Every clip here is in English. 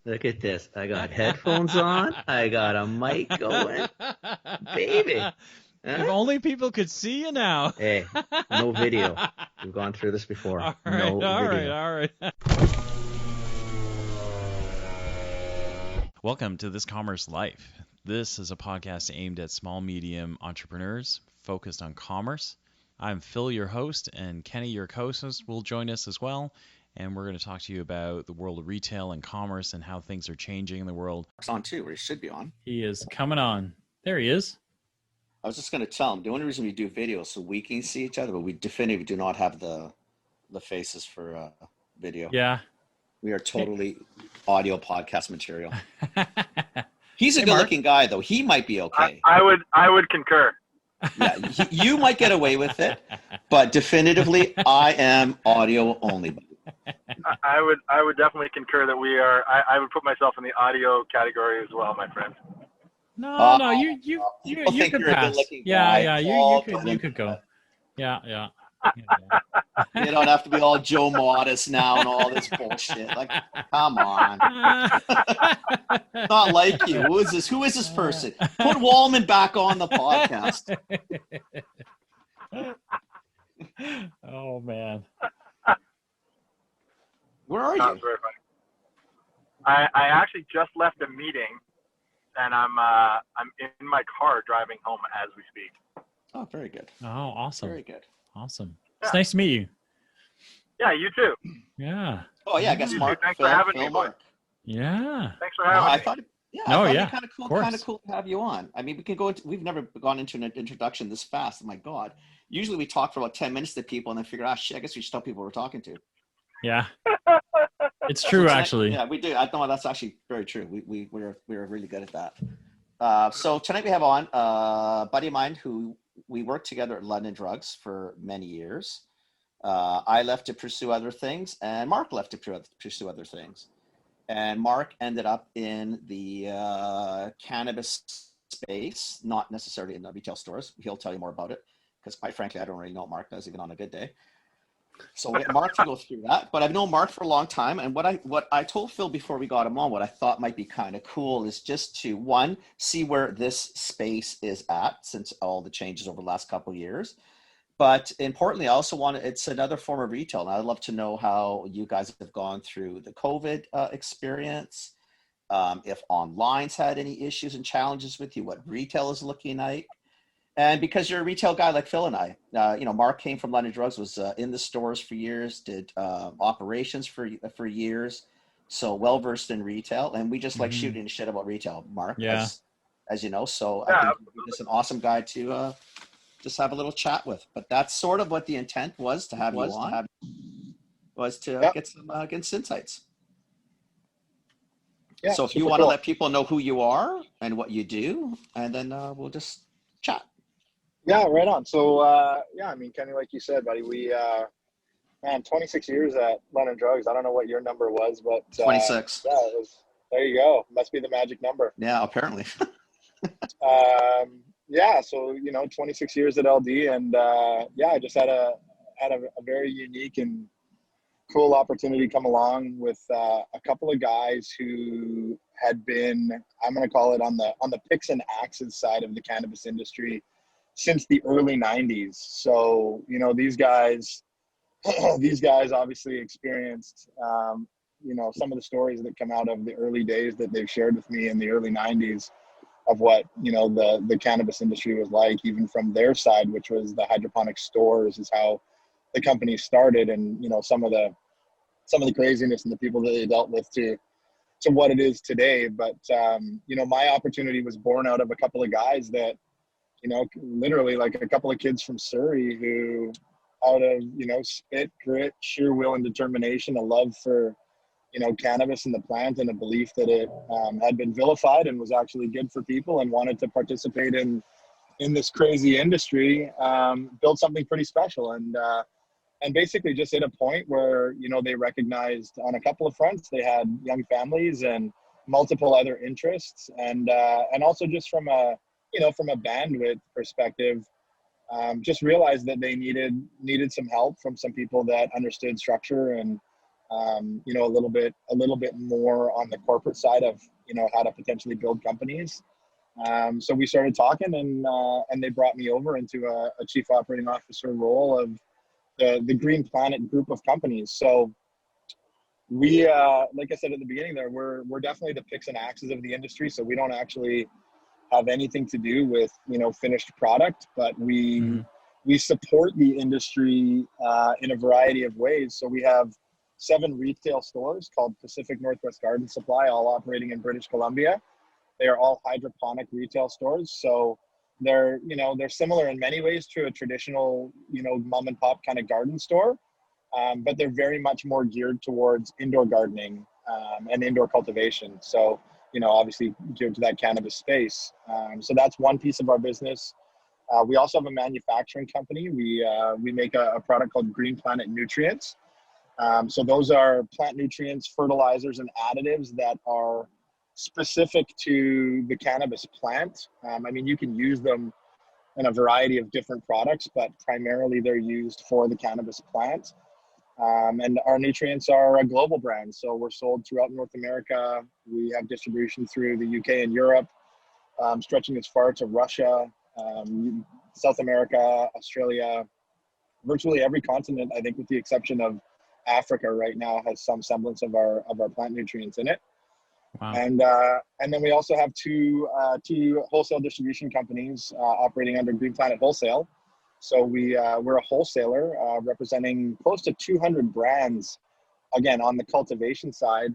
Look at this. I got headphones on. I got a mic going. Baby. If Huh? only people could see you now. Hey, no video. We've gone through this before. All right, No all right, video. all right. Welcome to This Commerce Life. This is a podcast aimed at small, medium entrepreneurs focused on commerce. I'm Phil, your host, and Kenny, your co-host, will join us as well. And we're going to talk to you about the world of retail and commerce and how things are changing in the world. It's on too, or he should be on. He is coming on. There he is. I was just going to tell him the only reason we do video is so we can see each other, but we definitively do not have the faces for video. Yeah. We are totally audio podcast material. He's a Hey, Mark. good-looking guy, though. He might be okay. I would concur. Yeah, you might get away with it, but definitively, I am audio only. I would definitely concur that we are. I would put myself in the audio category as well, my friend. No, you people think could you're a pass. good-looking Yeah, guy. you could go. Yeah. You don't have to be all Joe Modest now and all this bullshit. Like, come on. Not like you. Who is this? Who is this person? Put Walman back on the podcast. Oh man. Where are Sounds you? very funny. I actually just left a meeting, and I'm in my car driving home as we speak. Oh, very good. Oh, awesome. Very good. Awesome. Yeah. It's nice to meet you. Yeah, you too. Yeah. Oh, yeah, I guess Mark. Thanks for having me, Mark. Yeah. Thanks for No, having I me. thought, yeah, Oh, I thought yeah, it'd be kind of cool to have you on. I mean, we can go into, we've never gone into an introduction this fast. Oh my God. Usually we talk for about 10 minutes to people and then figure out, shit, I guess we should tell people we're talking to. Yeah. It's true, So tonight- actually. Yeah, we do. I know that's actually very true. We're really good at that. So tonight we have on a buddy of mine who we worked together at London Drugs for many years. I left to pursue other things, and Mark left to pursue other things. And Mark ended up in the cannabis space, not necessarily in the retail stores. He'll tell you more about it, because quite frankly, I don't really know what Mark does even on a good day. So we get Mark to go through that, but I've known Mark for a long time. And what I told Phil before we got him on, what I thought might be kind of cool is just to, one, see where this space is at since all the changes over the last couple of years. But importantly, I also it's another form of retail. And I'd love to know how you guys have gone through the COVID experience. If online's had any issues and challenges with you, what retail is looking like. And because you're a retail guy like Phil and I, Mark came from London Drugs, was in the stores for years, did operations for years, so well-versed in retail. And we just like shooting shit about retail, Mark, Yeah. as you know. So Yeah, I think you're just an awesome guy to just have a little chat with. But that's sort of what the intent was to have you on, was to get some insights. Yeah, so if you want to let people know who you are and what you do, and then we'll just chat. Yeah, right on. So, I mean, Kenny, like you said, buddy, we, 26 years at London Drugs. I don't know what your number was, but 26. Yeah, it was. There you go. Must be the magic number. Yeah, apparently. So 26 years at LD, and I just had a very unique and cool opportunity come along with a couple of guys who had been, I'm going to call it on the picks and axes side of the cannabis industry since the early 90s. So, these guys obviously experienced, some of the stories that come out of the early days that they've shared with me in the early 90s of what, the cannabis industry was like, even from their side, which was the hydroponic stores is how the company started. And, some of the craziness and the people that they dealt with to what it is today. But, my opportunity was born out of a couple of guys that, literally like a couple of kids from Surrey who out of, spit, grit, sheer will and determination, a love for, cannabis and the plant and a belief that it had been vilified and was actually good for people and wanted to participate in this crazy industry, built something pretty special. And basically just hit a point where, they recognized on a couple of fronts, they had young families and multiple other interests. And also just from a bandwidth perspective, just realized that they needed some help from some people that understood structure and you know, a little bit more on the corporate side of, you know, how to potentially build companies. So we started talking, and they brought me over into a chief operating officer role of the Green Planet group of companies. So we, like I said at the beginning there, we're definitely the picks and axes of the industry. So we don't actually have anything to do with, you know, finished product, but we support the industry in a variety of ways. So we have 7 retail stores called Pacific Northwest Garden Supply, all operating in British Columbia. They are all hydroponic retail stores. So they're, you know, they're similar in many ways to a traditional, you know, mom and pop kind of garden store. But they're very much more geared towards indoor gardening and indoor cultivation. So, you know, obviously geared to that cannabis space. So that's one piece of our business. We also have a manufacturing company. We make a product called Green Planet Nutrients. So those are plant nutrients, fertilizers, and additives that are specific to the cannabis plant. I mean, you can use them in a variety of different products, but primarily they're used for the cannabis plant. And our nutrients are a global brand. So we're sold throughout North America. We have distribution through the UK and Europe, stretching as far to Russia, South America, Australia, virtually every continent, I think, with the exception of Africa right now, has some semblance of our plant nutrients in it. Wow. And then we also have two wholesale distribution companies operating under Green Planet Wholesale. So we're a wholesaler representing close to 200 brands, again, on the cultivation side.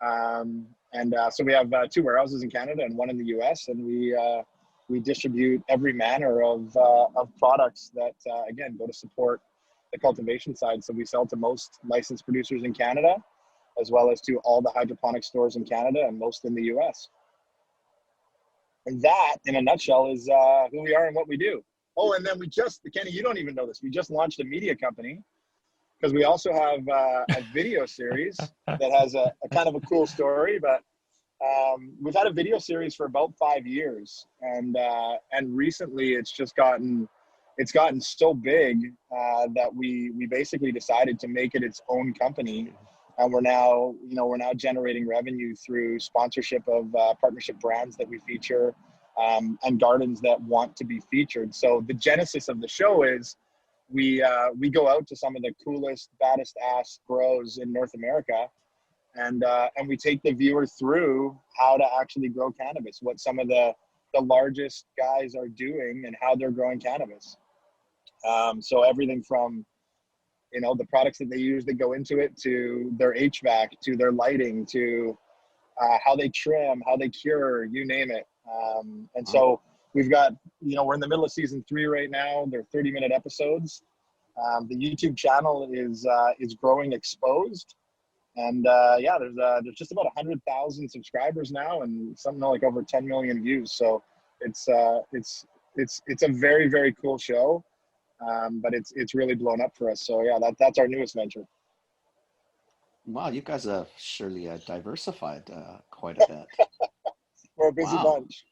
So we have 2 warehouses in Canada and 1 in the US, and we distribute every manner of products that, again, go to support the cultivation side. So we sell to most licensed producers in Canada, as well as to all the hydroponic stores in Canada and most in the US. And that, in a nutshell, is who we are and what we do. Oh, and then Kenny, you don't even know this. We just launched a media company because we also have a video series that has a kind of a cool story. But we've had a video series for about 5 years, and recently it's gotten so big that we basically decided to make it its own company. And we're now generating revenue through sponsorship of partnership brands that we feature, and gardens that want to be featured. So the genesis of the show is we go out to some of the coolest, baddest ass grows in North America, and we take the viewer through how to actually grow cannabis, what some of the largest guys are doing and how they're growing cannabis. So everything from, you know, the products that they use that go into it, to their HVAC, to their lighting, to how they trim, how they cure, you name it. And so we've got, you know, we're in the middle of season 3 right now. They're 30-minute episodes. The YouTube channel is growing exposed. And there's just about 100,000 subscribers now and something like over 10 million views. So it's a very, very cool show. But it's really blown up for us. So yeah, that's our newest venture. Wow, you guys have surely diversified quite a bit. We're a busy bunch.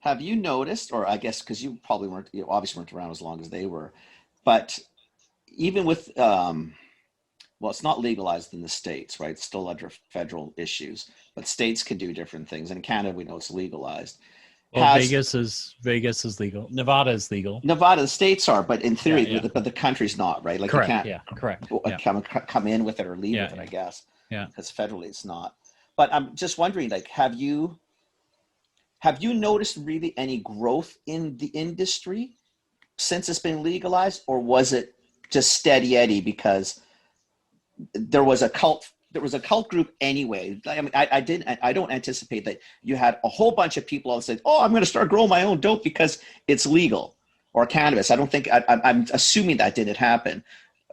Have you noticed, or I guess because you obviously weren't around as long as they were, but even with, well, it's not legalized in the States, right? It's still under federal issues, but states can do different things. In Canada, we know it's legalized. Well, Vegas is legal. Nevada is legal. Nevada, the states are, but in theory, but the country's not, right? Like correct. You can't Correct. come in with it or leave with it, I guess. Yeah. Because federally it's not. But I'm just wondering, like, have you noticed really any growth in the industry since it's been legalized, or was it just steady Eddie because there was a cult group anyway? I mean, I don't anticipate that you had a whole bunch of people all say, "Oh, I'm going to start growing my own dope because it's legal," or cannabis. I don't think I'm assuming that didn't happen.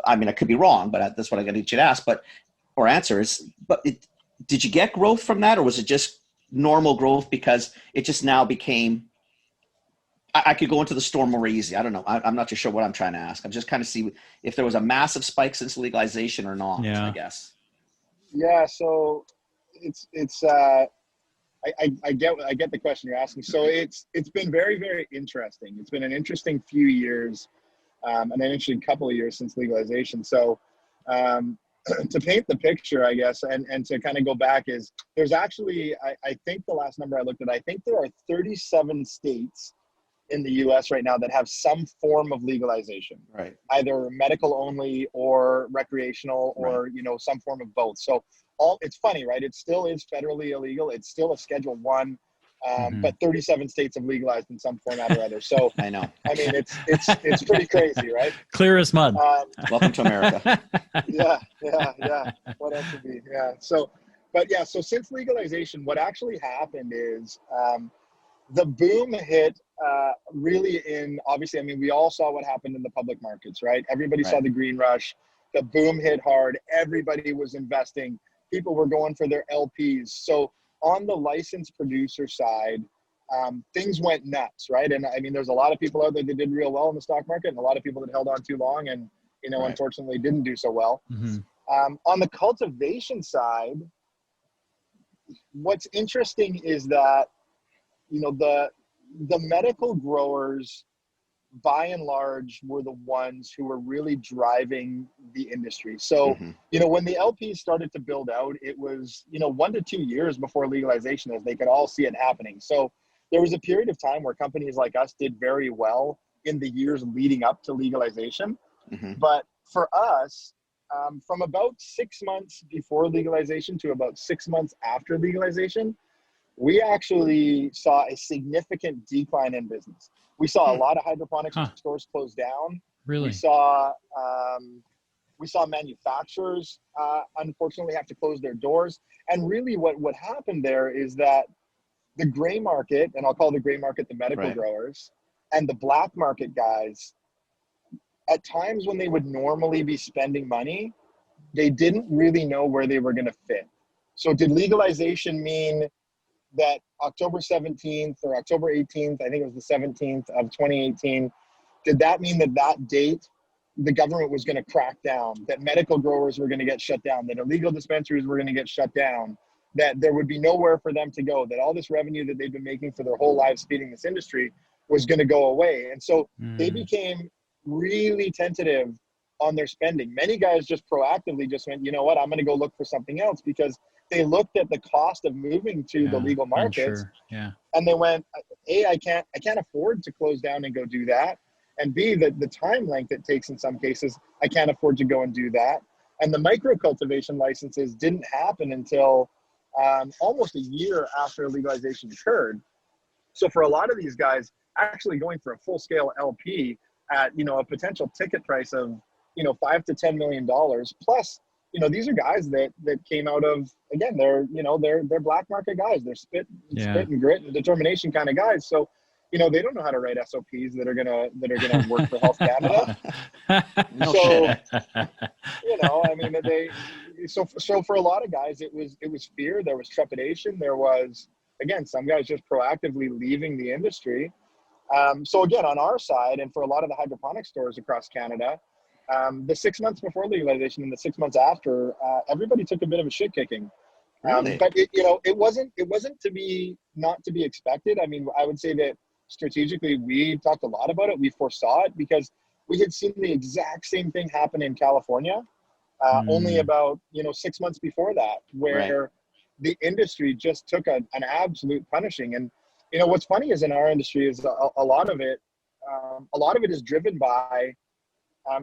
I mean, I could be wrong, but that's what I got to get you to ask. But did you get growth from that, or was it just normal growth because it just now became? I could go into the store more easy. I don't know. I'm not too sure what I'm trying to ask. I'm just kind of see if there was a massive spike since legalization or not. I guess. Yeah, so I get the question you're asking. So it's been very, very interesting. It's been an interesting few years, and an interesting couple of years since legalization. So to paint the picture, I guess, and to kind of go back is there's actually, I think the last number I looked at, I think there are 37 states in the US right now that have some form of legalization, Right. either medical only or recreational or, some form of both. So it's funny, right? It still is federally illegal. It's still a Schedule 1, but 37 states have legalized in some format or other. So I know. I mean, it's pretty crazy, right? Clear as mud. Welcome to America. Yeah. What else would be? Yeah. So since legalization, what actually happened is the boom hit really obviously, I mean, we all saw what happened in the public markets, right? Everybody saw the green rush. The boom hit hard. Everybody was investing. People were going for their LPs. So on the licensed producer side, things went nuts, right? And I mean, there's a lot of people out there that did real well in the stock market, and a lot of people that held on too long and, unfortunately didn't do so well. On the cultivation side, what's interesting is that, the medical growers, by and large, were the ones who were really driving the industry. So, when the LPs started to build out, it was, 1 to 2 years before legalization, as they could all see it happening. So there was a period of time where companies like us did very well in the years leading up to legalization. But for us, from about 6 months before legalization to about 6 months after legalization, we actually saw a significant decline in business. We saw a lot of hydroponics stores close down. Really? We saw manufacturers unfortunately have to close their doors. And really what happened there is that the gray market, and I'll call the gray market the medical growers, and the black market guys, at times when they would normally be spending money, they didn't really know where they were going to fit. So did legalization mean that October 17th or October 18th, I think it was the 17th of 2018, did that mean that date the government was going to crack down, that medical growers were going to get shut down, that illegal dispensaries were going to get shut down, that there would be nowhere for them to go, that all this revenue that they've been making for their whole lives feeding this industry was going to go away? And so they became really tentative on their spending. Many guys just proactively just went, you know what, I'm going to go look for something else, because they looked at the cost of moving to the legal markets, and they went, A, I can't afford to close down and go do that. And B, the time length it takes in some cases, I can't afford to go and do that. And the micro cultivation licenses didn't happen until almost a year after legalization occurred. So for a lot of these guys, actually going for a full scale LP at, a potential ticket price of, $5 to $10 million plus, these are guys that came out of, again, they're black market guys. They're spit and grit and determination kind of guys. So, they don't know how to write SOPs that are gonna work for Health Canada. So for a lot of guys, it was fear. There was trepidation. There was, again, some guys just proactively leaving the industry. So again, on our side, and for a lot of the hydroponic stores across Canada, the 6 months before legalization and the 6 months after, everybody took a bit of a shit kicking. Really? But it wasn't not to be expected. I mean, I would say that strategically, we talked a lot about it. We foresaw it because we had seen the exact same thing happen in California, only about 6 months before that, where the industry just took an absolute punishing. And what's funny is in our industry is a lot of it is driven by,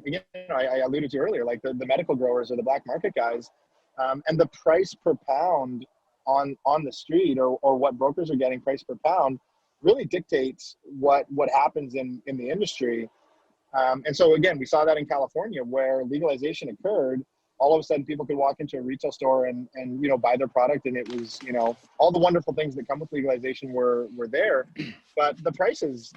again, I alluded to earlier, like the medical growers or the black market guys, and the price per pound on the street or what brokers are getting price per pound really dictates what happens in the industry. And so again, we saw that in California where legalization occurred. All of a sudden people could walk into a retail store and buy their product, and it was, all the wonderful things that come with legalization were there, but the prices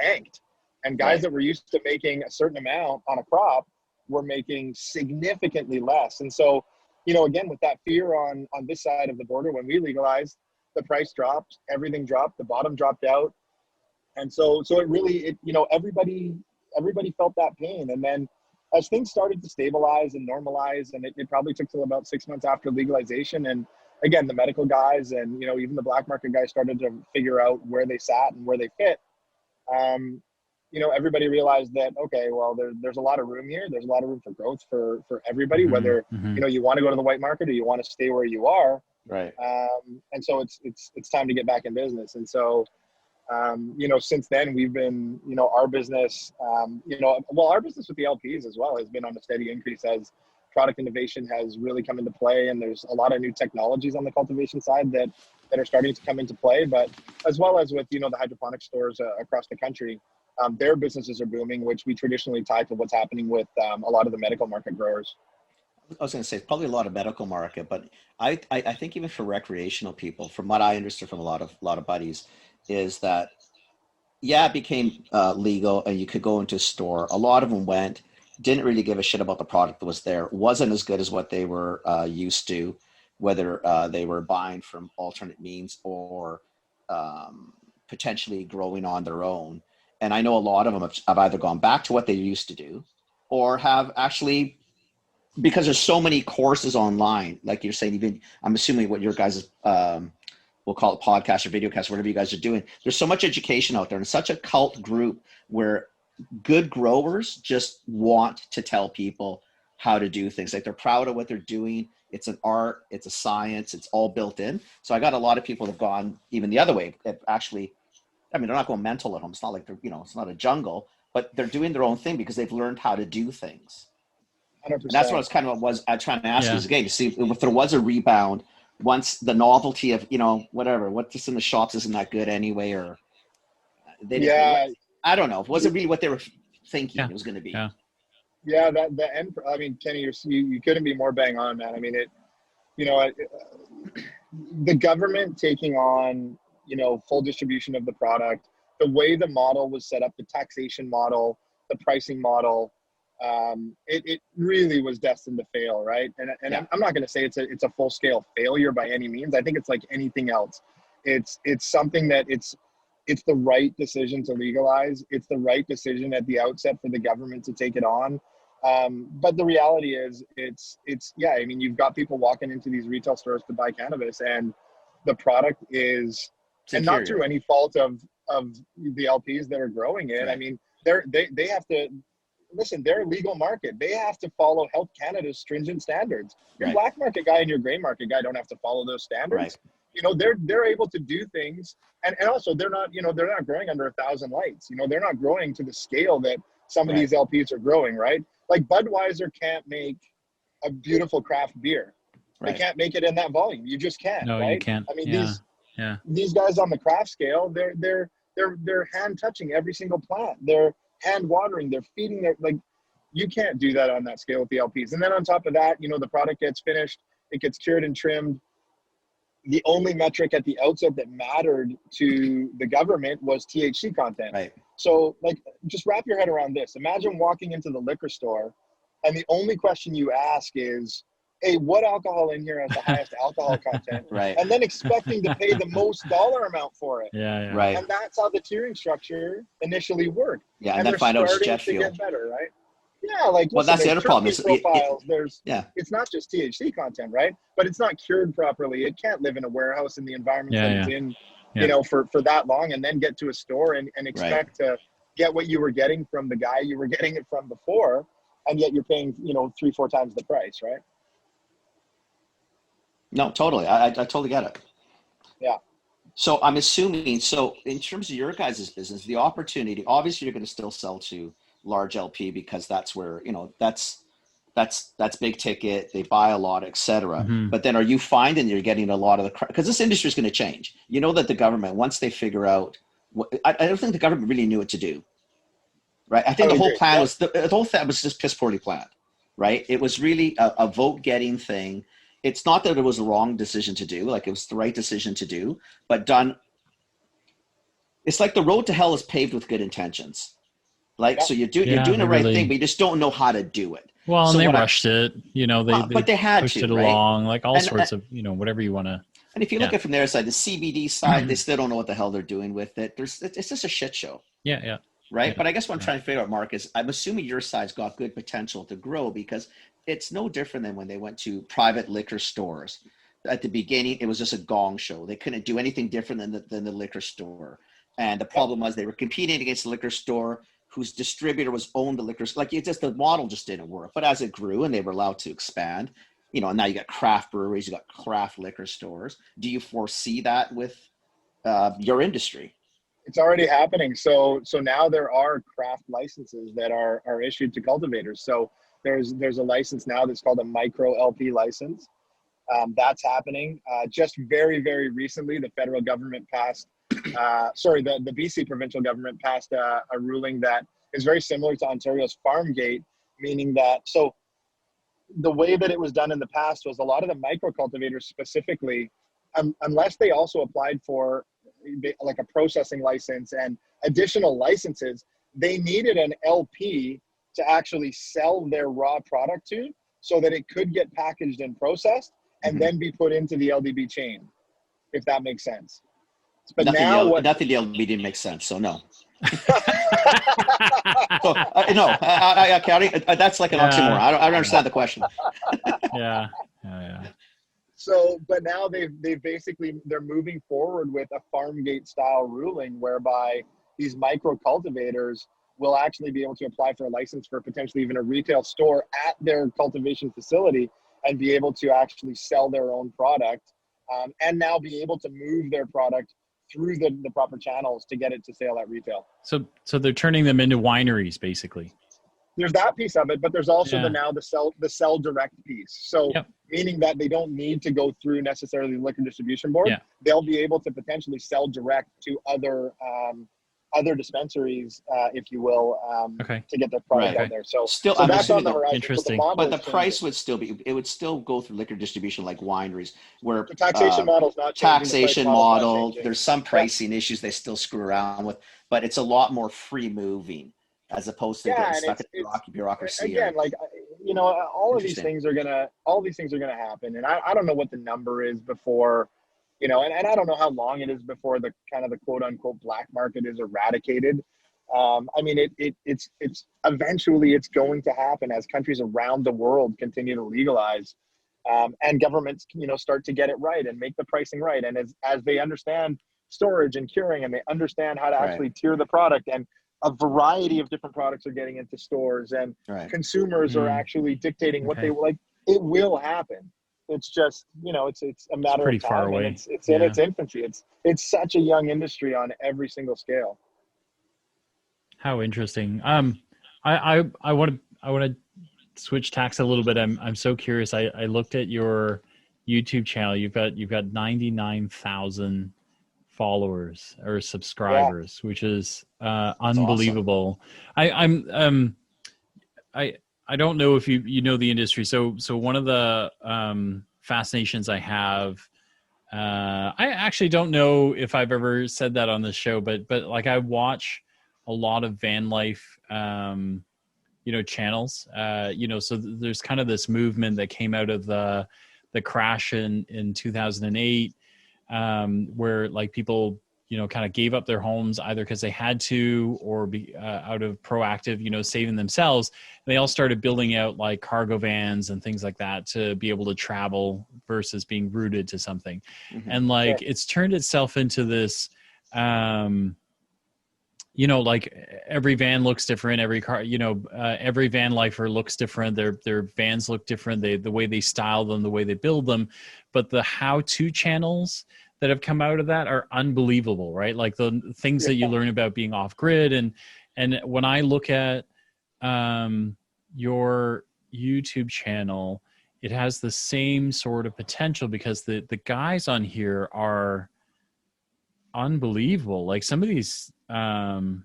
tanked. And guys that were used to making a certain amount on a crop were making significantly less. And so, again, with that fear on this side of the border, when we legalized, the price dropped, everything dropped, the bottom dropped out. And so it really, everybody felt that pain. And then as things started to stabilize and normalize, and it probably took till about 6 months after legalization. And again, the medical guys and, even the black market guys started to figure out where they sat and where they fit. everybody realized that, okay, well, there's a lot of room here. There's a lot of room for growth for everybody, whether, you want to go to the white market or you want to stay where you are. Right. And so it's time to get back in business. And so, since then we've been, our business, our business with the LPs as well has been on a steady increase as product innovation has really come into play. And there's a lot of new technologies on the cultivation side that are starting to come into play, but as well as with, the hydroponic stores across the country, their businesses are booming, which we traditionally tie to what's happening with a lot of the medical market growers. I was going to say probably a lot of medical market, but I think even for recreational people, from what I understood from a lot of buddies, is that it became legal and you could go into a store. A lot of them didn't really give a shit about the product that was there. Wasn't as good as what they were used to, whether they were buying from alternate means or potentially growing on their own. And I know a lot of them have either gone back to what they used to do or have actually, because there's so many courses online, like you're saying, even I'm assuming what your guys' we'll call it podcast or video cast, whatever you guys are doing. There's so much education out there and such a cult group where good growers just want to tell people how to do things. Like they're proud of what they're doing. It's an art, it's a science, it's all built in. So I got a lot of people that have gone even the other way. Actually, they're not going mental at home. It's not like they're, it's not a jungle, but they're doing their own thing because they've learned how to do things. 100%. And that's what I trying to ask you is, again, to see if there was a rebound once the novelty of, what's just in the shops isn't that good anyway, or they didn't, I don't know. It wasn't really what they were thinking it was going to be. Yeah, the end. I mean, Kenny, you couldn't be more bang on, man. I mean, the government taking on, full distribution of the product, the way the model was set up, the taxation model, the pricing model, it really was destined to fail, right? And I'm not going to say it's a full scale failure by any means. I think it's like anything else. It's something that it's the right decision to legalize. It's the right decision at the outset for the government to take it on. But the reality is you've got people walking into these retail stores to buy cannabis and the product is, and not through any fault of the LPs that are growing it. Right. I mean, they have to, listen, they're a legal market. They have to follow Health Canada's stringent standards. Your black market guy and your gray market guy don't have to follow those standards. Right. They're able to do things. And also they're not growing under 1,000 lights. They're not growing to the scale that some of these LPs are growing, right? Like Budweiser can't make a beautiful craft beer. Right. They can't make it in that volume. You just can't. No, right? you can't. I mean, these guys on the craft scale, they're hand touching every single plant. They're hand watering. They're feeding their, like, you can't do that on that scale with the LPs. And then on top of that, the product gets finished, it gets cured and trimmed. The only metric at the outset that mattered to the government was THC content. Right. So, like, just wrap your head around this. Imagine walking into the liquor store and the only question you ask is, hey, what alcohol in here has the highest alcohol content? Right. And then expecting to pay the most dollar amount for it. Yeah. Right. And that's how the tiering structure initially worked. Yeah, and then find out it's jet fuel. Get better, right? Yeah, like, well, that's the other problem. It's not just THC content, right? But it's not cured properly. It can't live in a warehouse in the environment that it's in, for that long, and then get to a store and expect to get what you were getting from the guy you were getting it from before, and yet you're paying 3-4 times the price, right? No, totally. I totally get it. Yeah. So I'm assuming, in terms of your guys' business, the opportunity, obviously you're going to still sell to large LP because that's where, that's big ticket. They buy a lot, et cetera. Mm-hmm. But then are you finding you're getting a lot of because this industry is going to change. That the government, once they figure out, I don't think the government really knew what to do. Right. I think the whole plan was, the whole thing was just piss poorly planned. Right. It was really a vote getting thing. It's not that it was the wrong decision to do, like it was the right decision to do, but done. It's like the road to hell is paved with good intentions. Like, so you're doing the right thing, but you just don't know how to do it. Well, and they rushed it, but they had pushed to, it right? along, like all sorts of, whatever you want to. And if you look at it from their side, the CBD side, they still don't know what the hell they're doing with it. It's just a shit show. Yeah. Right. Yeah. But I guess what I'm trying to figure out, Mark, is I'm assuming your side's got good potential to grow because it's no different than when they went to private liquor stores. At the beginning, it was just a gong show. They couldn't do anything different than the liquor store. And the problem was they were competing against the liquor store whose distributor was owned the liquors. Like the model just didn't work. But as it grew and they were allowed to expand, and now you got craft breweries, you got craft liquor stores. Do you foresee that with your industry? It's already happening. So now there are craft licenses that are issued to cultivators. So there's a license now that's called a micro LP license. That's happening. Just very, very recently, the federal government passed, the BC provincial government passed a ruling that is very similar to Ontario's farm gate, meaning that, so the way that it was done in the past was a lot of the micro cultivators specifically, unless they also applied for like a processing license and additional licenses, they needed an LP to actually sell their raw product to, so that it could get packaged and processed and then be put into the LDB chain, if that makes sense. But nothing now nothing the LDB didn't make sense, so no. That's like an oxymoron. I don't understand the question. Yeah. So, but now they're moving forward with a farm gate style ruling whereby these micro cultivators will actually be able to apply for a license for potentially even a retail store at their cultivation facility and be able to actually sell their own product, and now be able to move their product through the proper channels to get it to sale at retail. So they're turning them into wineries, basically. There's that piece of it, but there's also the sell direct piece. So meaning that they don't need to go through necessarily the liquor distribution board. Yeah. They'll be able to potentially sell direct to other dispensaries, if you will, to get their product out there. So that's on the horizon. Interesting. But the price would still go through liquor distribution like wineries, where the taxation model's not changing. Taxation model, there's some pricing issues they still screw around with, but it's a lot more free moving as opposed to getting stuck in bureaucracy. Again, all these things are gonna happen, and I don't know what the number is before. And I don't know how long it is before the kind of the quote unquote black market is eradicated. It's eventually it's going to happen as countries around the world continue to legalize, and governments, start to get it right and make the pricing right. And as they understand storage and curing, and they understand how to actually tier the product, and a variety of different products are getting into stores, and consumers are actually dictating what they like, it will happen. It's just, it's a matter of time. Far away. It's in its infancy. It's such a young industry on every single scale. How interesting. I want to switch tacks a little bit. I'm so curious. I looked at your YouTube channel. You've got 99,000 followers or subscribers, which is unbelievable. Awesome. I don't know if you know the industry. So one of the fascinations I have, I actually don't know if I've ever said that on the show, but like I watch a lot of van life, channels, so there's kind of this movement that came out of the crash in 2008, where like people, kind of gave up their homes either because they had to or be out of proactive, saving themselves. And they all started building out like cargo vans and things like that to be able to travel versus being rooted to something. Mm-hmm. And like, it's turned itself into this, like every van looks different, every car, every van lifer looks different. Their vans look different. The way they style them, the way they build them, but the how-to channels that have come out of that are unbelievable, right? Like the things that you learn about being off grid. And when I look at your YouTube channel, it has the same sort of potential because the guys on here are unbelievable. Like some of these, some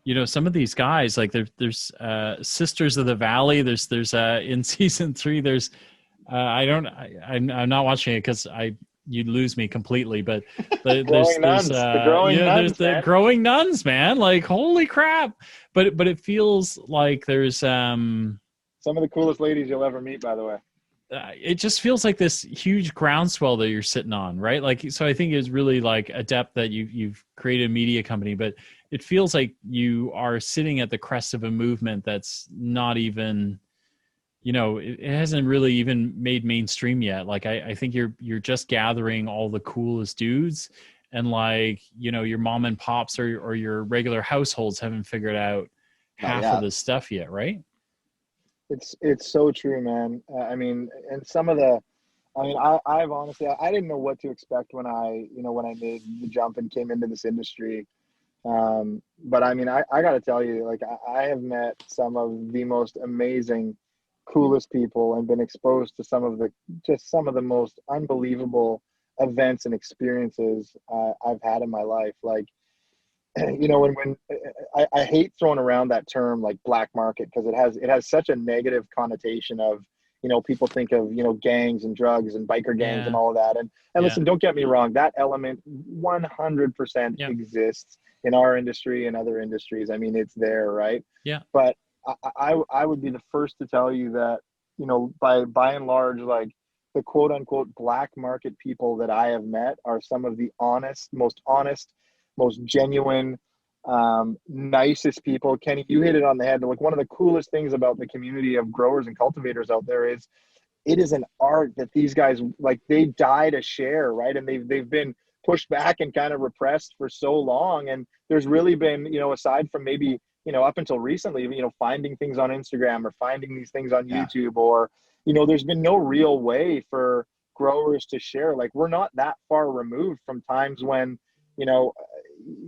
of these guys, like there's Sisters of the Valley. There's in season 3, there's, I'm not watching it because you'd lose me completely, but there's the growing nuns, man. Like, holy crap. But it feels like there's some of the coolest ladies you'll ever meet, by the way. It just feels like this huge groundswell that you're sitting on, right? Like, so I think it's really like adept that you've created a media company, but it feels like you are sitting at the crest of a movement that's not even, it hasn't really even made mainstream yet. Like I think you're just gathering all the coolest dudes and like, you know, your mom and pops or your regular households haven't figured out half of the stuff yet, right? It's so true, man. I mean, and some of the, I mean, I've honestly, I didn't know what to expect when I made the jump and came into this industry. But I mean, I got to tell you, like, I have met some of the most amazing, coolest people and been exposed to some of the most unbelievable events and experiences I've had in my life. Like, you know, when I hate throwing around that term like black market, because it has such a negative connotation of, you know, people think of, you know, gangs and drugs and biker gangs and all of that. And listen, don't get me wrong, that element 100% exists in our industry and other industries. I mean, it's there, right? Yeah. But I would be the first to tell you that, you know, by and large, like, the quote unquote black market people that I have met are some of the honest, most genuine, nicest people. Kenny, you hit it on the head. Like, one of the coolest things about the community of growers and cultivators out there is it is an art that these guys, like, they die to share, right? And they've been pushed back and kind of repressed for so long. And there's really been, you know, aside from maybe, you know, up until recently, you know, finding things on Instagram or finding these things on YouTube, or, you know, there's been no real way for growers to share. Like, we're not that far removed from times when, you know,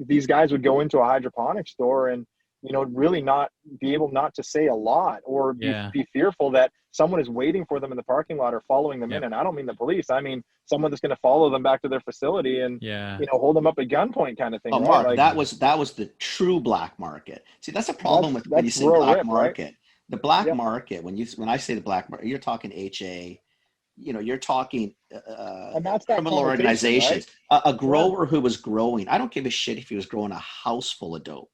these guys would go into a hydroponic store and, you know, really not be able not to say a lot, or be fearful that someone is waiting for them in the parking lot or following them in. And I don't mean the police. I mean someone that's going to follow them back to their facility and, you know, hold them up at gunpoint kind of thing. Oh, right? Mark, Like, that was the true black market. See, that's a problem when you say black market. Right? The black market, when I say the black market, you're talking HA, you know, you're talking criminal organizations. Right? A grower who was growing, I don't give a shit if he was growing a house full of dope.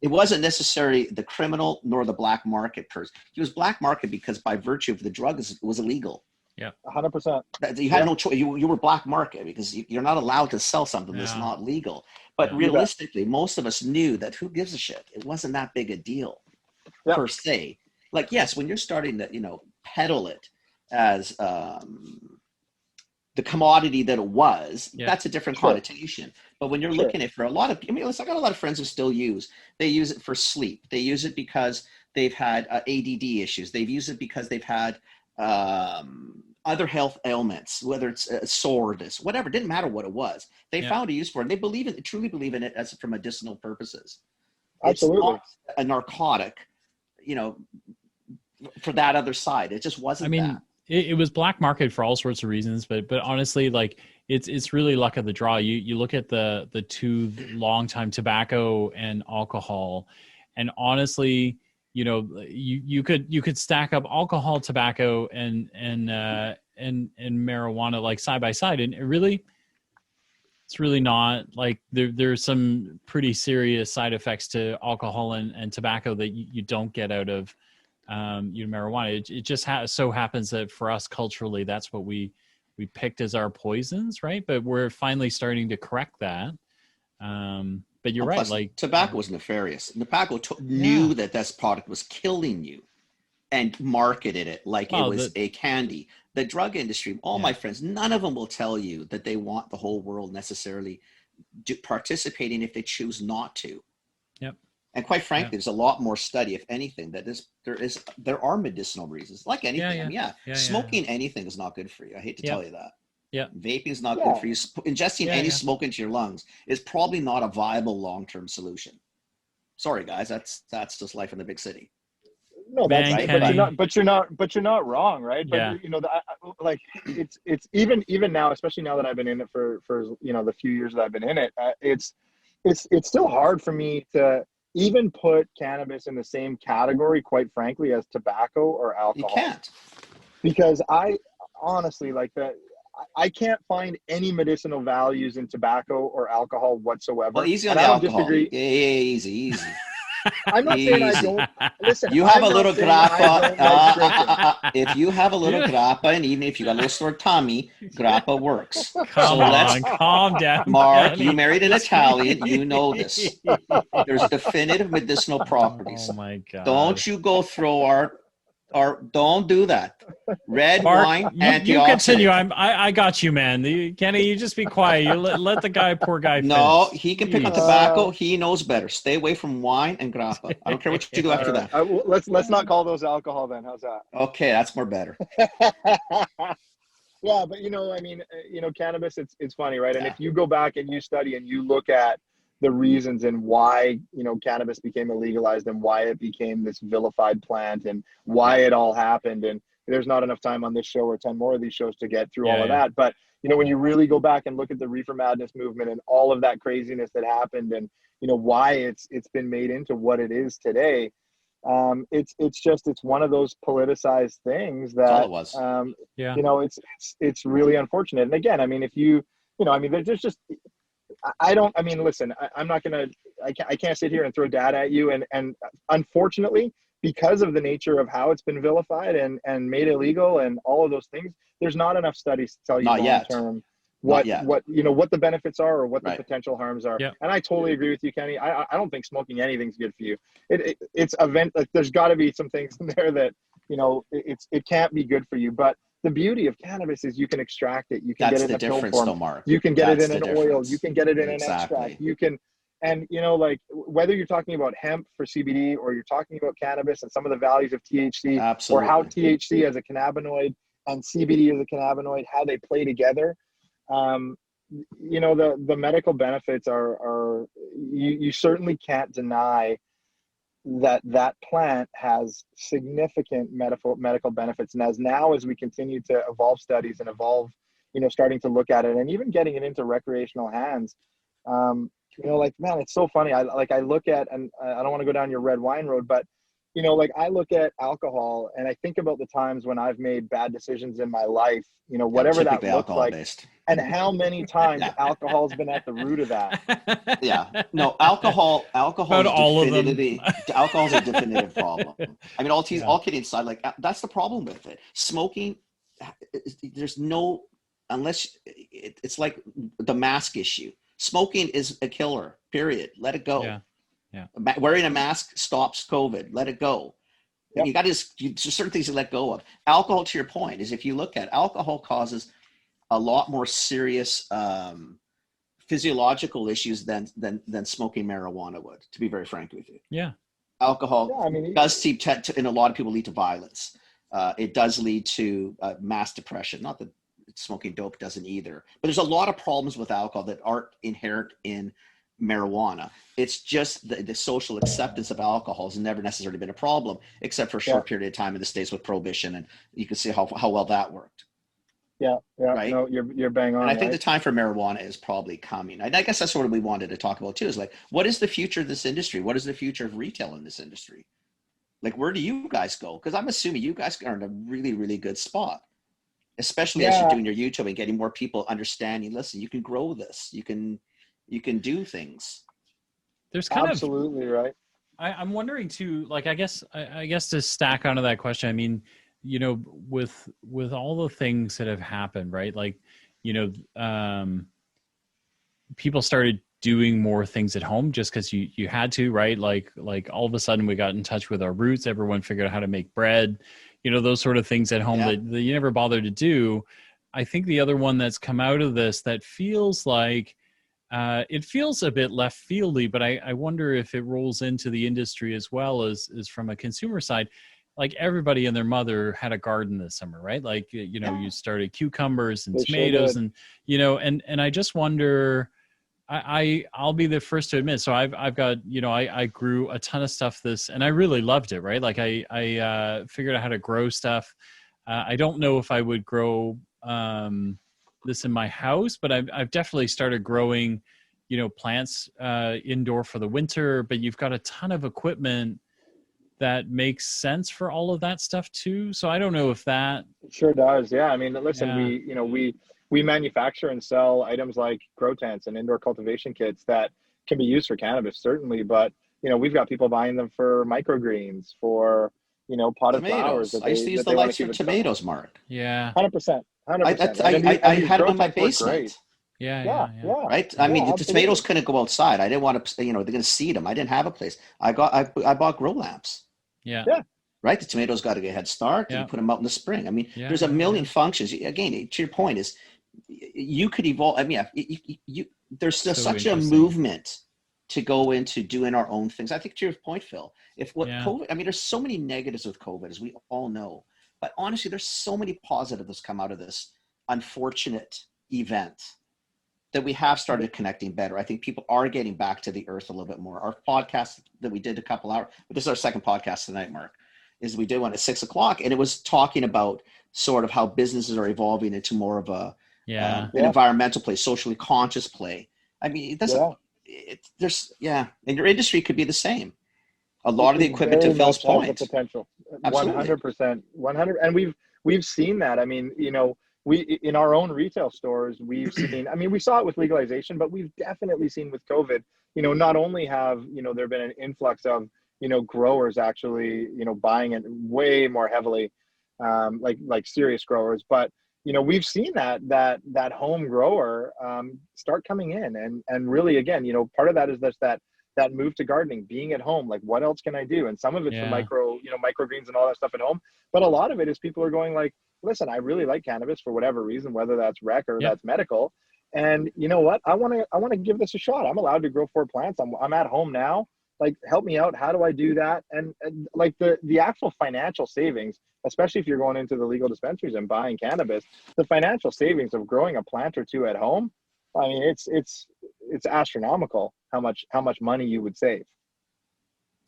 It wasn't necessarily the criminal nor the black market person. He was black market because by virtue of the drug, it was illegal. Yeah, 100%. You had no choice. You were black market because you're not allowed to sell something that's not legal. But realistically, most of us knew that who gives a shit? It wasn't that big a deal per se. Like, yes, when you're starting to, you know, peddle it as the commodity that it was, that's a different connotation. But when you're looking at it for a lot of, I mean, I got a lot of friends who still they use it for sleep. They use it because they've had ADD issues. They've used it because they've had other health ailments, whether it's soreness, whatever, it didn't matter what it was. They found a use for it. And they truly believe in it as for medicinal purposes. Absolutely. It's not a narcotic, you know, for that other side. It just wasn't. I mean, that. It was black market for all sorts of reasons, but honestly, like, it's really luck of the draw. You look at the two long time tobacco and alcohol, and honestly, you know, you could stack up alcohol, tobacco, and marijuana like side by side, and it's really not. Like, there's some pretty serious side effects to alcohol and tobacco that you don't get out of marijuana. It just so happens that for us culturally, that's what we picked as our poisons, right? But we're finally starting to correct that. But you're right. Like, tobacco was nefarious. Tobacco knew that this product was killing you and marketed it like it was a candy. The drug industry, all my friends, none of them will tell you that they want the whole world necessarily participating if they choose not to. Yep. And quite frankly, there's a lot more study, if anything, that there are medicinal reasons, like anything. Smoking anything is not good for you. I hate to tell you that. Yeah. Vaping is not good for you. Ingesting any smoke into your lungs is probably not a viable long-term solution. Sorry, guys, that's just life in the big city. No, that's right. But you're not wrong, right? But you know, like, it's even now, especially now that I've been in it for you know, the few years that I've been in it, it's still hard for me to even put cannabis in the same category, quite frankly, as tobacco or alcohol. You can't. Because I honestly, like, that, I can't find any medicinal values in tobacco or alcohol whatsoever. Well, easy on the alcohol. Disagree. Yeah, easy. I'm not saying I don't. Listen, you have a little grappa. If you have a little grappa, and even if you got a little sore tummy, grappa works. Calm down. Mark, you married an Italian. You know this. There's definitive medicinal properties. Oh my God. Don't you go throw or don't do that. Red Mark, wine, you continue. antioxidant. I got you, man. Kenny, you just be quiet. You let the poor guy finish. No, he can pick on Jeez. tobacco. He knows better. Stay away from wine and grappa. I don't care what you do after that. Let's not call those alcohol then. How's that? Okay, that's more better. Yeah, but I mean, cannabis, it's funny, right? And Yeah. if you go back and you study and you look at the reasons and why, cannabis became illegalized and why it became this vilified plant and why it all happened. And there's not enough time on this show or 10 more of these shows to get through all of that. But, when you really go back and look at the reefer madness movement and all of that craziness that happened and, why it's been made into what it is today, it's one of those politicized things that, That's all it was. it's really unfortunate. And again, I mean, if there's just, listen, I'm not going to, I can't sit here and throw data at you. And unfortunately, because of the nature of how it's been vilified and made illegal and all of those things, there's not enough studies to tell you long term what the benefits are or what the potential harms are. Yep. And I totally agree with you, Kenny. I don't think smoking anything's good for you. It's like there's got to be some things in there that it can't be good for you. But the beauty of cannabis is you can extract it. You can get it in a pill form. Mark. You can get That's it in an oil. You can get it in an extract. You can, and like whether you're talking about hemp for CBD or you're talking about cannabis and some of the values of THC, Absolutely. or how THC as a cannabinoid and CBD as a cannabinoid, how they play together. The medical benefits are you certainly can't deny that plant has significant medical benefits. And as we continue to evolve studies and evolve, starting to look at it and even getting it into recreational hands, man, it's so funny. I look at, and I don't want to go down your red wine road, but I look at alcohol and I think about the times when I've made bad decisions in my life, whatever that looks like, based. and how many times alcohol's been at the root of that. Yeah, no, alcohol About all of them. Alcohol's a definitive problem. I mean, all kidding aside, like that's the problem with it. Smoking, there's no, unless it's like the mask issue. Smoking is a killer, period. Let it go. Yeah. Wearing a mask stops COVID. Let it go. Yep. You got to certain things to let go of. Alcohol, to your point, is if you look at alcohol causes a lot more serious physiological issues than smoking marijuana would, to be very frank with you. Yeah. Alcohol does in a lot of people lead to violence. It does lead to mass depression. Not that smoking dope doesn't either, but there's a lot of problems with alcohol that aren't inherent in marijuana. It's just the social acceptance of alcohol has never necessarily been a problem, except for a short period of time in the States with prohibition, and you can see how well that worked. Yeah. Right? No, you're bang on. And I think the time for marijuana is probably coming. I guess that's what we wanted to talk about too, is like, what is the future of this industry? What is the future of retail in this industry? Like, where do you guys go? Because I'm assuming you guys are in a really, really good spot, especially as you're doing your YouTube and getting more people understanding, listen, you can grow this. You can do things. There's kind absolutely right. I'm wondering too, like, I guess to stack onto that question, I mean, with all the things that have happened, right? Like, people started doing more things at home just because you had to, right? Like all of a sudden we got in touch with our roots. Everyone figured out how to make bread, those sort of things at home that you never bothered to do. I think the other one that's come out of this that feels like, it feels a bit left fieldy, but I wonder if it rolls into the industry as well as from a consumer side. Like everybody and their mother had a garden this summer, right? Like, you started cucumbers and tomatoes and, and I just wonder, I'll be the first to admit. So I've got, I grew a ton of stuff and I really loved it, right? Like I figured out how to grow stuff. I don't know if I would grow, this in my house, but I've definitely started growing, plants indoor for the winter, but you've got a ton of equipment that makes sense for all of that stuff too. So I don't know if that it sure does. Yeah. I mean, listen, we manufacture and sell items like grow tents and indoor cultivation kits that can be used for cannabis, certainly, but we've got people buying them for microgreens, for potted flowers. I used to use the lights for tomatoes, Mark. Yeah. 100%. I had them in my basement. Yeah. Right. I mean, the tomatoes couldn't go outside. I didn't want to, they're going to seed them. I didn't have a place. I bought grow lamps. Yeah. right? The tomatoes got to get a head start. And you put them out in the spring. I mean, there's a million functions. Again, to your point is, you could evolve. I mean, there's So such a movement to go into doing our own things. I think to your point, Phil, COVID, I mean, there's so many negatives with COVID, as we all know, but honestly, there's so many positives come out of this unfortunate event that we have started connecting better. I think people are getting back to the earth a little bit more. Our podcast that we did a couple hours, but this is our second podcast tonight, Mark, is we did one at 6:00, and it was talking about sort of how businesses are evolving into more of an environmental play, socially conscious play. I mean, it doesn't, and your industry could be the same. A lot of the equipment, to Phil's point, the potential, absolutely. 100%, 100. And we've seen that. I mean, you know, we, in our own retail stores, we've seen, I mean, we saw it with legalization, but we've definitely seen with COVID, you know, not only have, you know, there been an influx of, you know, growers actually, you know, buying it way more heavily, like serious growers, but, you know, we've seen that home grower start coming in, and really, again, you know, part of that is that move to gardening, being at home, like, what else can I do? And some of it's the microgreens and all that stuff at home, but a lot of it is people are going like, listen, I really like cannabis for whatever reason, whether that's rec or that's medical, and you know what, I want to give this a shot. I'm allowed to grow 4 plants. I'm at home now. Like, help me out. How do I do that? And like the actual financial savings, especially if you're going into the legal dispensaries and buying cannabis, the financial savings of growing a plant or 2 at home, I mean, it's astronomical how much money you would save.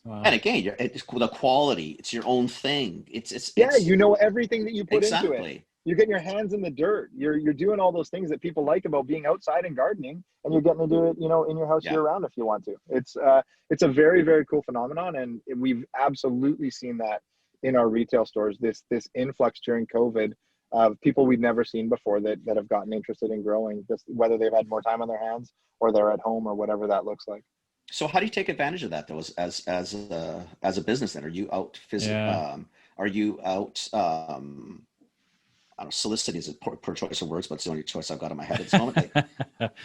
Wow. And again, it's the quality. It's your own thing. It's you know everything that you put into it. You're getting your hands in the dirt. You're doing all those things that people like about being outside and gardening, and you're getting to do it, you know, in your house year round if you want to. It's a very, very cool phenomenon, and we've absolutely seen that in our retail stores. This influx during COVID of people we'd never seen before that have gotten interested in growing, just whether they've had more time on their hands or they're at home or whatever that looks like. So how do you take advantage of that though, as a business then? Are you out physically? Are you out? I don't know, soliciting is a poor choice of words, but it's the only choice I've got in my head at this moment.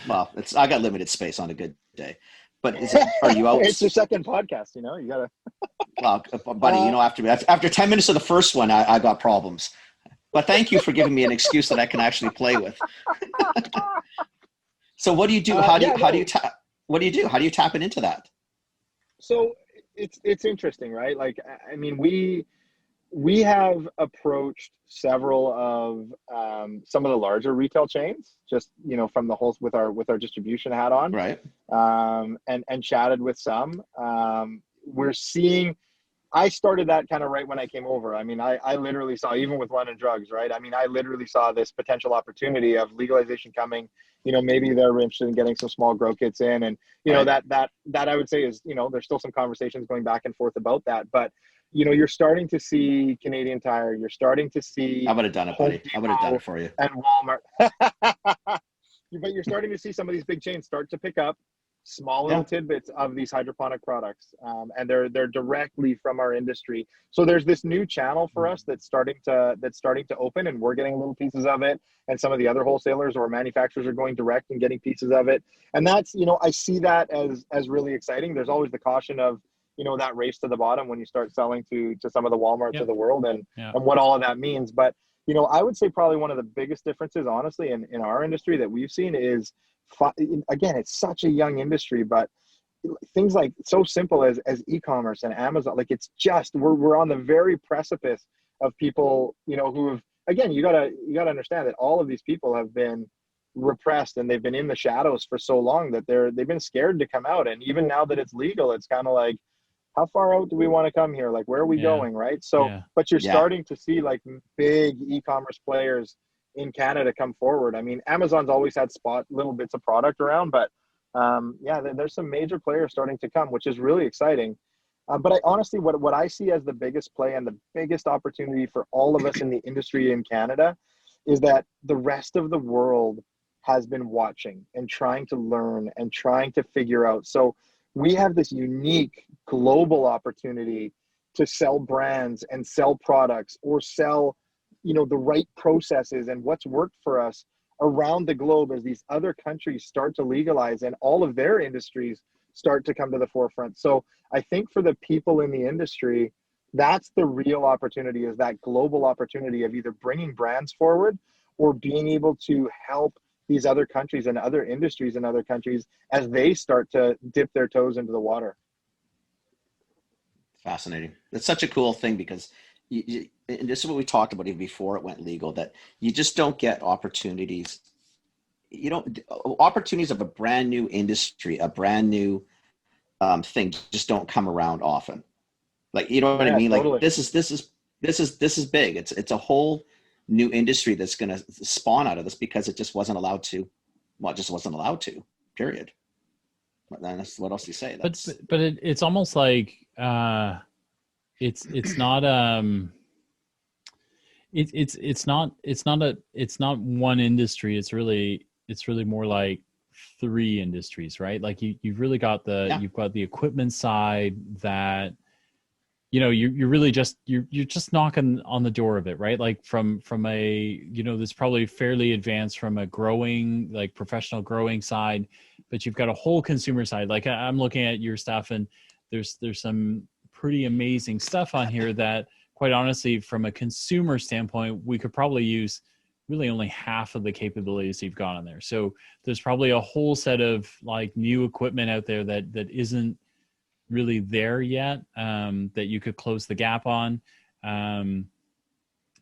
Well, I got limited space on a good day. But are you out? It's your second podcast, you know. You gotta. Well, buddy, you know, after 10 minutes of the first one, I got problems. But thank you for giving me an excuse that I can actually play with. So what do you do? How do you tap into that? So it's interesting, right? Like, I mean, we have approached several of some of the larger retail chains, just, you know, from the whole with our distribution hat on, right? And chatted with some. We're seeing. I started that kind of right when I came over. I mean, I literally saw, even with London Drugs, right? I mean, I literally saw this potential opportunity of legalization coming. You know, maybe they're interested in getting some small grow kits in, and you know, that I would say is, you know, there's still some conversations going back and forth about that, but you know, you're starting to see Canadian Tire, you're starting to see. I would have done it, buddy. I would have done it for you. And Walmart. But you're starting to see some of these big chains start to pick up small little tidbits of these hydroponic products, and they're directly from our industry. So there's this new channel for us that's starting to open, and we're getting little pieces of it, and some of the other wholesalers or manufacturers are going direct and getting pieces of it. And that's, you know, I see that as really exciting. There's always the caution of, you know, that race to the bottom when you start selling to some of the Walmarts of the world, and what all of that means. But you know, I would say probably one of the biggest differences, honestly, in our industry that we've seen is, again, it's such a young industry, but things like so simple as e-commerce and Amazon, like, it's just, we're on the very precipice of people, you know, who have, again, you gotta understand that all of these people have been repressed and they've been in the shadows for so long that they've been scared to come out. And even now that it's legal, it's kind of like, how far out do we want to come here? Like, where are we going? Right. So, but you're starting to see like big e-commerce players in Canada come forward. I mean, Amazon's always had little bits of product around, but there's some major players starting to come, which is really exciting. But I honestly, what I see as the biggest play and the biggest opportunity for all of us in the industry in Canada is that the rest of the world has been watching and trying to learn and trying to figure out. So we have this unique global opportunity to sell brands and sell products, or sell, you know, the right processes and what's worked for us around the globe as these other countries start to legalize and all of their industries start to come to the forefront. So I think for the people in the industry, That's the real opportunity, is that global opportunity of either bringing brands forward or being able to help these other countries and other industries in other countries as they start to dip their toes into the water. Fascinating. It's such a cool thing because and this is what we talked about even before it went legal, that you just don't get opportunities. You don't opportunities of a brand new industry, a brand new thing just don't come around often. Like, you know what I mean? Totally. Like this is big. It's a whole new industry that's going to spawn out of this because it just wasn't allowed to. Well, it just wasn't allowed to. Period. But then what else do you say? But it's almost like it's not one industry. It's really more like three industries, right? Like you've really got you've got the equipment side that, you know, you're really just you're just knocking on the door of it, right? Like from a, you know, that's probably fairly advanced from a growing, like professional growing side, but you've got a whole consumer side. Like I'm looking at your stuff, and there's some pretty amazing stuff on here that, quite honestly, from a consumer standpoint, we could probably use really only half of the capabilities you've got on there. So there's probably a whole set of like new equipment out there that isn't really there yet, that you could close the gap on,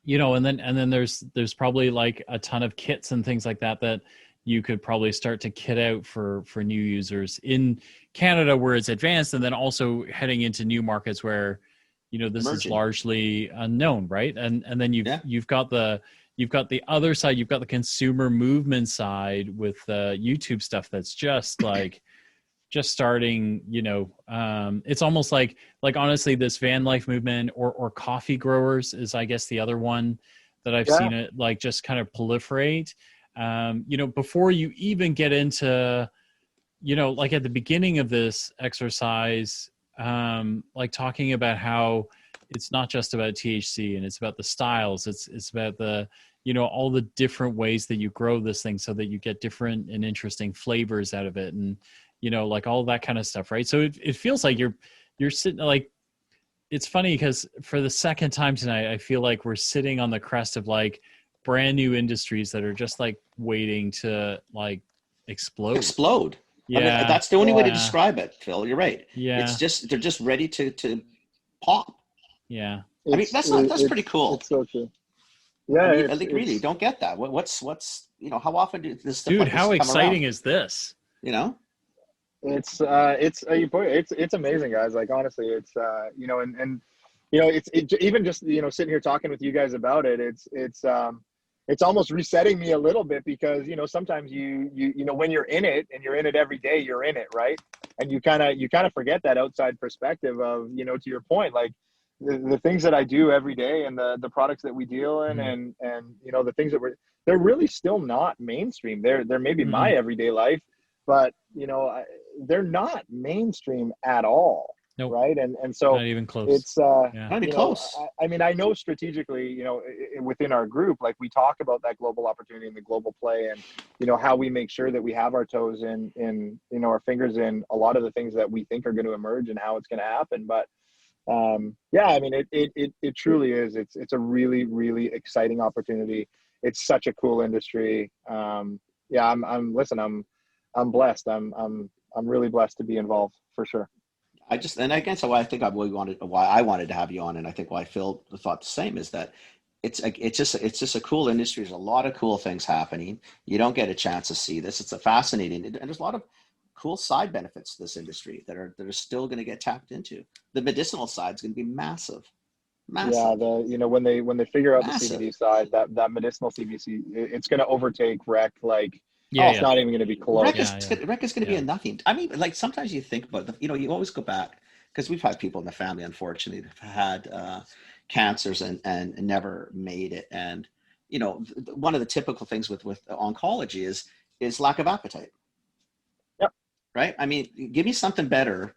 you know, and then there's probably like a ton of kits and things like that you could probably start to kit out for new users in Canada where it's advanced, and then also heading into new markets where, you know, this is largely unknown, right? And then you've got the other side, you've got the consumer movement side with YouTube stuff that's just like just starting, you know, it's almost like honestly, this van life movement or coffee growers is, I guess, the other one that I've seen it like just kind of proliferate. You know, before you even get into, you know, like at the beginning of this exercise, like talking about how it's not just about THC and it's about the styles. It's about the, you know, all the different ways that you grow this thing so that you get different and interesting flavors out of it. And, you know, like all that kind of stuff. Right. So it feels like you're sitting like, it's funny because for the second time tonight, I feel like we're sitting on the crest of like brand new industries that are just like waiting to like explode. Yeah. I mean, that's the only way to describe it, Phil. You're right. Yeah. It's just, they're just ready to pop. Yeah. I mean, that's pretty cool. It's so true. Yeah. I mean, like really don't get that. What's, you know, how often do this stuff? Dude, like this how come exciting around? is this? You know? It's amazing, guys. Like, honestly, it's, you know, and, you know, it's even just, you know, sitting here talking with you guys about it, it's almost resetting me a little bit because, you know, sometimes you know, when you're in it and you're in it every day, you're in it, right? And you kind of forget that outside perspective of, you know, to your point, like the things that I do every day and the products that we deal in and, you know, the things that they're really still not mainstream. They're maybe my everyday life, but, you know, they're not mainstream at all. Nope. Right. And so not even close. It's Not even close. I mean, I know strategically, you know, within our group, like we talk about that global opportunity and the global play and, you know, how we make sure that we have our toes in, you know, our fingers in a lot of the things that we think are going to emerge and how it's going to happen. But yeah, I mean, it truly is. It's a really, really exciting opportunity. It's such a cool industry. Yeah, I'm blessed. I'm really blessed to be involved for sure. And I guess why I wanted to have you on, and I think why Phil thought the same, is that it's just a cool industry. There's a lot of cool things happening. You don't get a chance to see this. It's a fascinating, and there's a lot of cool side benefits to this industry that are still going to get tapped into. The medicinal side is going to be massive. Yeah, you know, when they figure out the CBD side, that medicinal CBD, it's going to overtake rec like. It's not even going to be close. Rec is going to be a nothing. I mean, like sometimes you think about you know, you always go back because we've had people in the family, unfortunately, that have had cancers and never made it. And, you know, one of the typical things with oncology is lack of appetite. Yep. Right. I mean, give me something better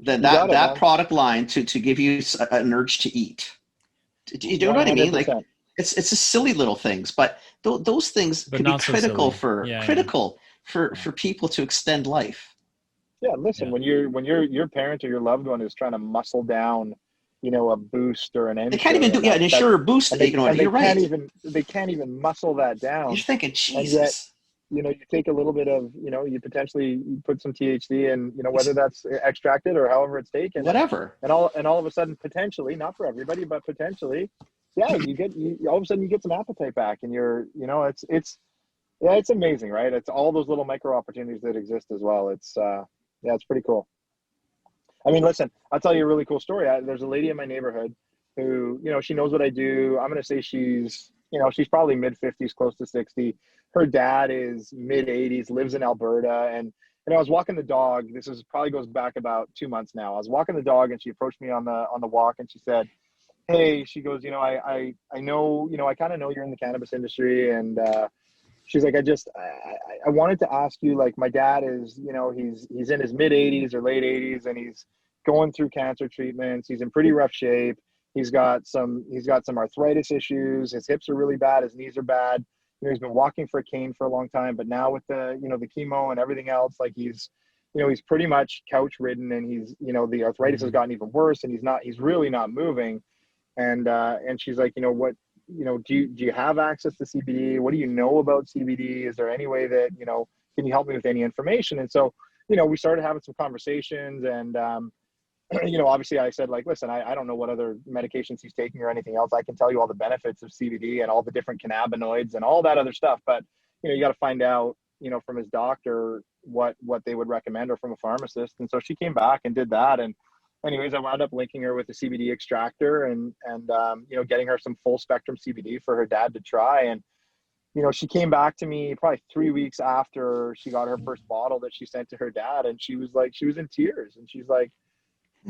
than that product line to give you an urge to eat. Do you know what I mean? Like, it's a silly little things, but those things can be critical for people to extend life. Yeah, listen, Yeah. when your parent or your loved one is trying to muscle down, a boost or an They can't ensure, even do and an insurer boost. and they You're right. they can't even muscle that You're down, thinking, and yet Jesus, you take a little bit of, you potentially put some THC and, whether that's extracted or however it's taken, whatever. and all of a sudden, potentially, not for everybody, but potentially, yeah, all of a sudden you get some appetite back, and it's amazing, right? It's all those little micro opportunities that exist as well. It's pretty cool. I mean, listen, I'll tell you a really cool story. There's a lady in my neighborhood who, she knows what I do. I'm going to say she's probably mid 50s, close to 60. Her dad is mid 80s, lives in Alberta. And I was walking the dog. This is probably goes back about 2 months now. I was walking the dog and she approached me on the walk and she said, "Hey," she goes, I know, I kind of know you're in the cannabis industry. And, she's like, I wanted to ask you, like, my dad is, he's in his mid 80s or late 80s, and he's going through cancer treatments. He's in pretty rough shape. He's got some arthritis issues. His hips are really bad. His knees are bad. He's been walking for a cane for a long time, but now with the chemo and everything else, like he's pretty much couch ridden, and he's, the arthritis has gotten even worse, and he's really not moving. And she's like, what, do you have access to CBD? What do you know about CBD? Is there any way that, can you help me with any information? And so, we started having some conversations, and, obviously I said, like, listen, I don't know what other medications he's taking or anything else. I can tell you all the benefits of CBD and all the different cannabinoids and all that other stuff. But, you got to find out, from his doctor, what they would recommend, or from a pharmacist. And so she came back and did that. And anyways, I wound up linking her with a CBD extractor and getting her some full spectrum CBD for her dad to try. And, she came back to me probably 3 weeks after she got her first bottle that she sent to her dad. And she was in tears. And she's like,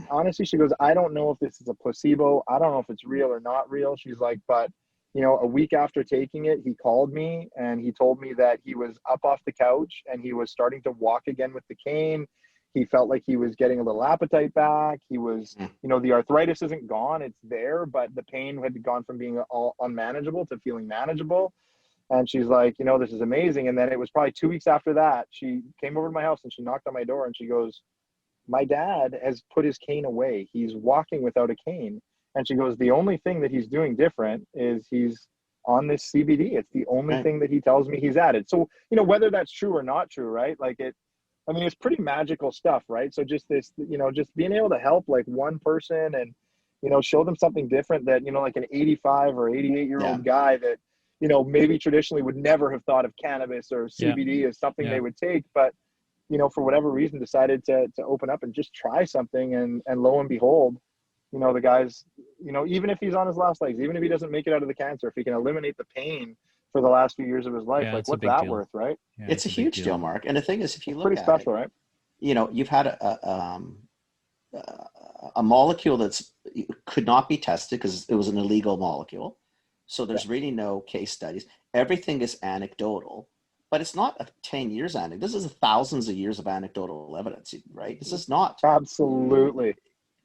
honestly, she goes, I don't know if this is a placebo. I don't know if it's real or not real. She's like, but, a week after taking it, he called me and he told me that he was up off the couch and he was starting to walk again with the cane. He felt like he was getting a little appetite back. He was, the arthritis isn't gone, it's there, but the pain had gone from being all unmanageable to feeling manageable. And she's like, this is amazing. And then it was probably 2 weeks after that, she came over to my house and she knocked on my door and she goes, my dad has put his cane away. He's walking without a cane. And she goes, the only thing that he's doing different is he's on this CBD. It's the only thing that he tells me he's added. So, whether that's true or not true, right? Like it's pretty magical stuff, right? So just this, just being able to help like one person and, show them something different that, like an 85 or 88-year-old guy that, maybe traditionally would never have thought of cannabis or CBD as something they would take, but, for whatever reason decided to open up and just try something. And lo and behold, the guy's, even if he's on his last legs, even if he doesn't make it out of the cancer, if he can eliminate the pain for the last few years of his life, like what's that worth, right? Yeah, it's a huge deal, Mark. And the thing is, if you look pretty at special, it, right? You've had a molecule that's could not be tested because it was an illegal molecule. So there's really no case studies. Everything is anecdotal, but it's not a 10 years anecdote. This is thousands of years of anecdotal evidence, right? This is not. Absolutely.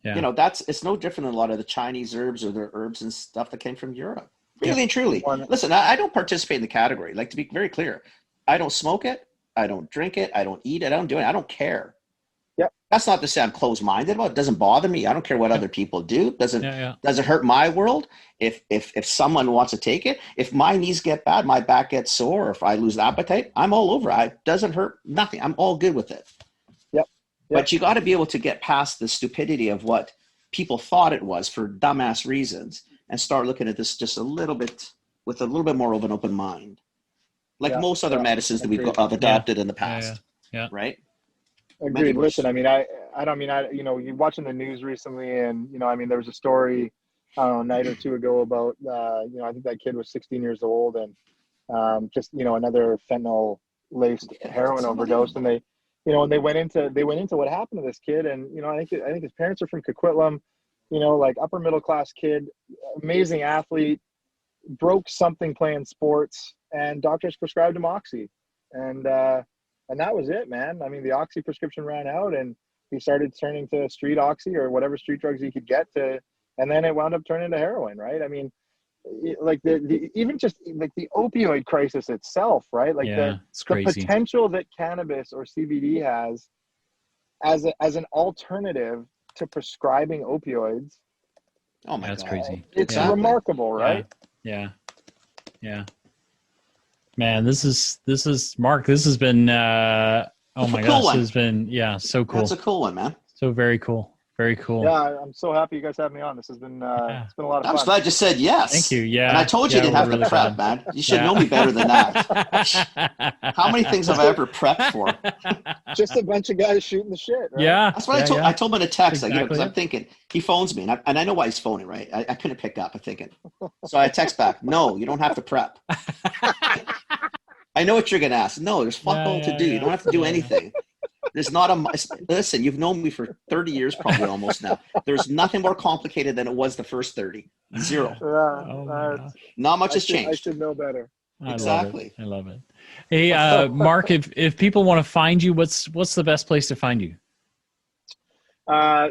Yeah. It's no different than a lot of the Chinese herbs or the herbs and stuff that came from Europe. Really and truly. Listen, I don't participate in the category. Like, to be very clear, I don't smoke it. I don't drink it. I don't eat it. I don't do it. I don't care. Yep. That's not to say I'm closed-minded about it. It doesn't bother me. I don't care what other people do. Doesn't hurt my world. If someone wants to take it, if my knees get bad, my back gets sore, or if I lose appetite, I'm all over it. It doesn't hurt nothing. I'm all good with it. Yep. But you got to be able to get past the stupidity of what people thought it was for dumbass reasons and start looking at this just a little bit with a little bit more of an open mind. Like most other medicines that we've adopted in the past. Yeah. Right? Agreed. Listen, I mean, I don't mean, you're watching the news recently and, there was a story, I don't know, a night or two ago about, I think that kid was 16 years old and just, another fentanyl laced heroin overdose. And they, and they went into what happened to this kid. And, I think his parents are from Coquitlam, like upper middle class kid, amazing athlete, broke something playing sports, and doctors prescribed him Oxy. And that was it, man. I mean, the Oxy prescription ran out and he started turning to street Oxy or whatever street drugs he could get to. And then it wound up turning to heroin, right? I mean, like even just like the opioid crisis itself, right? Like the potential that cannabis or CBD has as an alternative to prescribing opioids. Oh my That's God. crazy. It's Yeah. remarkable, right? Yeah. Man, this is Mark. This has been oh That's my a cool gosh, one. this has been so cool. That's a cool one, man. So very cool. Very cool. Yeah, I'm so happy you guys have me on. This has been it's been a lot of I'm fun. just glad you said yes. Thank you. Yeah. And I told you you didn't we're have really to prep, glad. man. You should know me better than that. How many things have I ever prepped for? Just a bunch of guys shooting the shit, right? Yeah. That's what I told him in a text. Exactly. Because I'm thinking, he phones me, and I know why he's phoning, right? I couldn't pick up. I'm thinking. So I text back, no, you don't have to prep. I know what you're going to ask. No, there's fuck all to do. You don't have to do anything. There's not listen, you've known me for 30 years, probably almost now. There's nothing more complicated than it was the first 30. Zero. Not much has changed. I should know better. Exactly. I love it. Hey, Mark, if people want to find you, what's the best place to find you?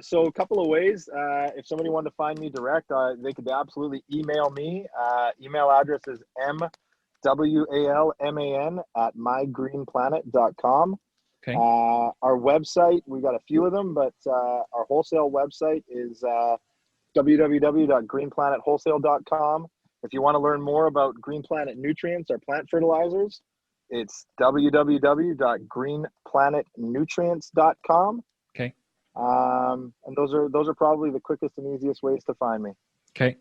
So a couple of ways. If somebody wanted to find me direct, they could absolutely email me. Email address is mwalman@mygreenplanet.com. Okay. Our website, we got a few of them, but our wholesale website is www.greenplanetwholesale.com. If you want to learn more about Green Planet nutrients or plant fertilizers, it's www.greenplanetnutrients.com. Okay. And those are probably the quickest and easiest ways to find me. Okay.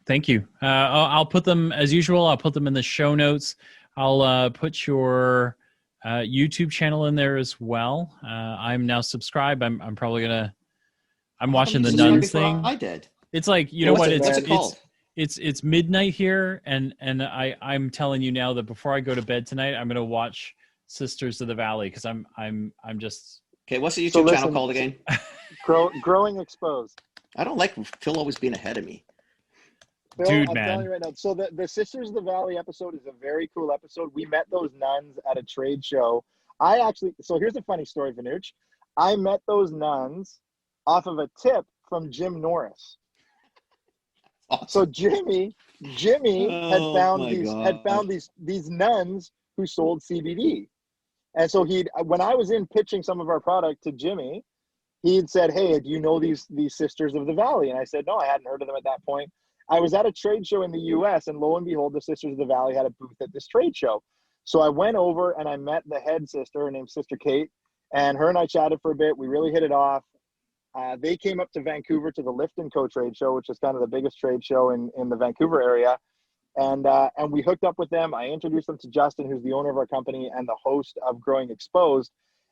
Thank you. I'll put them, as usual, I'll put them in the show notes. I'll put your YouTube channel in there as well. I'm now subscribed. I'm probably gonna. I'm watching the nuns thing. I did. It's like you know what? What's it called? It's midnight here, and I'm telling you now that before I go to bed tonight, I'm gonna watch Sisters of the Valley because I'm just. Okay, what's the YouTube channel called again? Growing Exposed. I don't like Phil always being ahead of me. Phil, Dude, I'm man. telling you right now. So the Sisters of the Valley episode is a very cool episode. We met those nuns at a trade show. So here's a funny story, Vanuch. I met those nuns off of a tip from Jim Norris. Awesome. So Jimmy had found these nuns who sold CBD. And so when I was in pitching some of our product to Jimmy, he'd said, "Hey, do you know these Sisters of the Valley?" And I said, "No, I hadn't heard of them at that point." I was at a trade show in the US, and lo and behold, the Sisters of the Valley had a booth at this trade show. So I went over and I met the head sister, her name's Sister Kate, and her and I chatted for a bit. We really hit it off. They came up to Vancouver to the Lift & Co trade show, which is kind of the biggest trade show in the Vancouver area. And we hooked up with them. I introduced them to Justin, who's the owner of our company and the host of Growing Exposed.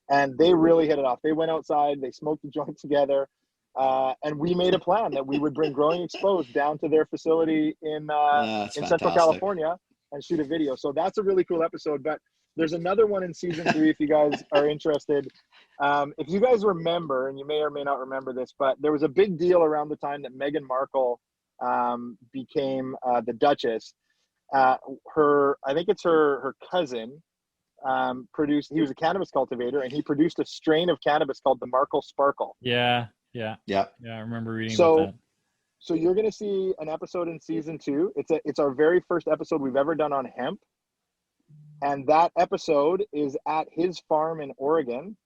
And they really hit it off. They went outside, they smoked a joint together. And we made a plan that we would bring Growing Exposed down to their facility in Central California and shoot a video. So that's a really cool episode. But there's another one in season 3 if you guys are interested. If you guys remember, and you may or may not remember this, but there was a big deal around the time that Meghan Markle became the Duchess. I think it's her cousin he was a cannabis cultivator, and he produced a strain of cannabis called the Markle Sparkle. Yeah. Yeah. I remember reading about that. So you're going to see an episode in season 2. It's our very first episode we've ever done on hemp. And that episode is at his farm in Oregon.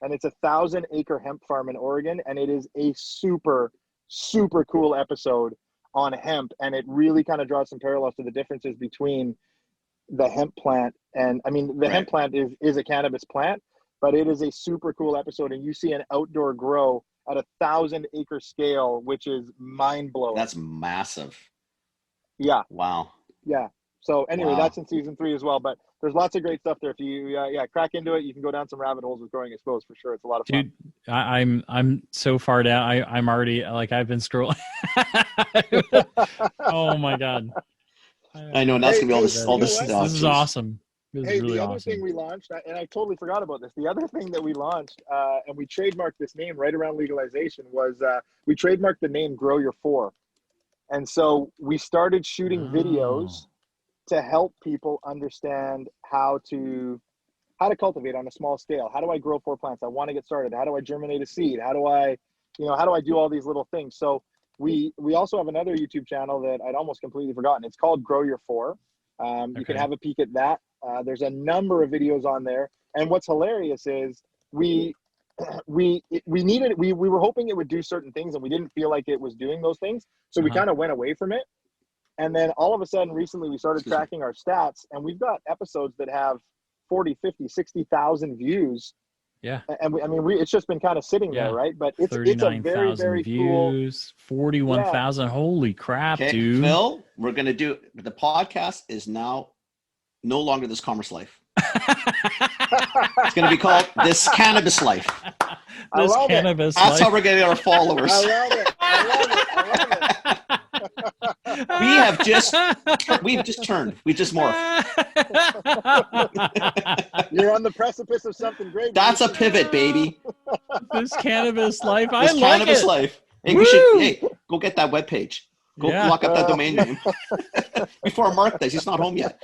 And it's a 1,000-acre hemp farm in Oregon. And it is a super, super cool episode on hemp. And it really kind of draws some parallels to the differences between the hemp plant. And I mean, the hemp plant is a cannabis plant, but it is a super cool episode. And you see an outdoor grow at a 1,000-acre scale, which is mind-blowing. That's massive. Yeah. Wow. Yeah. So anyway, Wow. That's in season 3 as well. But there's lots of great stuff there. If you crack into it, you can go down some rabbit holes with Growing Exposed for sure. It's a lot of fun. Dude, I'm so far down. I'm already I've been scrolling. Oh my God. I know, and that's gonna be all this stuff. This is awesome. This is really the other awesome. thing we launched, and I totally forgot about this. The other thing that we launched, and we trademarked this name right around legalization, was we trademarked the name Grow Your 4. And so we started shooting videos to help people understand how to cultivate on a small scale. How do I grow 4 plants? I want to get started. How do I germinate a seed? How do I do all these little things? So we also have another YouTube channel that I'd almost completely forgotten. It's called Grow Your 4. You can have a peek at that. There's a number of videos on there. And what's hilarious is we were hoping it would do certain things, and we didn't feel like it was doing those things. So we kind of went away from it. And then all of a sudden, recently, we started tracking our stats, and we've got episodes that have 40, 50, 60,000 views. Yeah. And it's just been kind of sitting there, right? But it's a very, very views, cool. 41,000. Holy crap, dude. Phil, we're going to do the podcast is now no longer This Commerce Life. It's going to be called This Cannabis Life. This Cannabis Life. That's how we're getting our followers. I love it. We've just turned. We just morphed. You're on the precipice of something great. That's a pivot, baby. This Cannabis Life. This Cannabis Life. Hey, go get that webpage. Go lock up that domain name before Mark does. He's not home yet.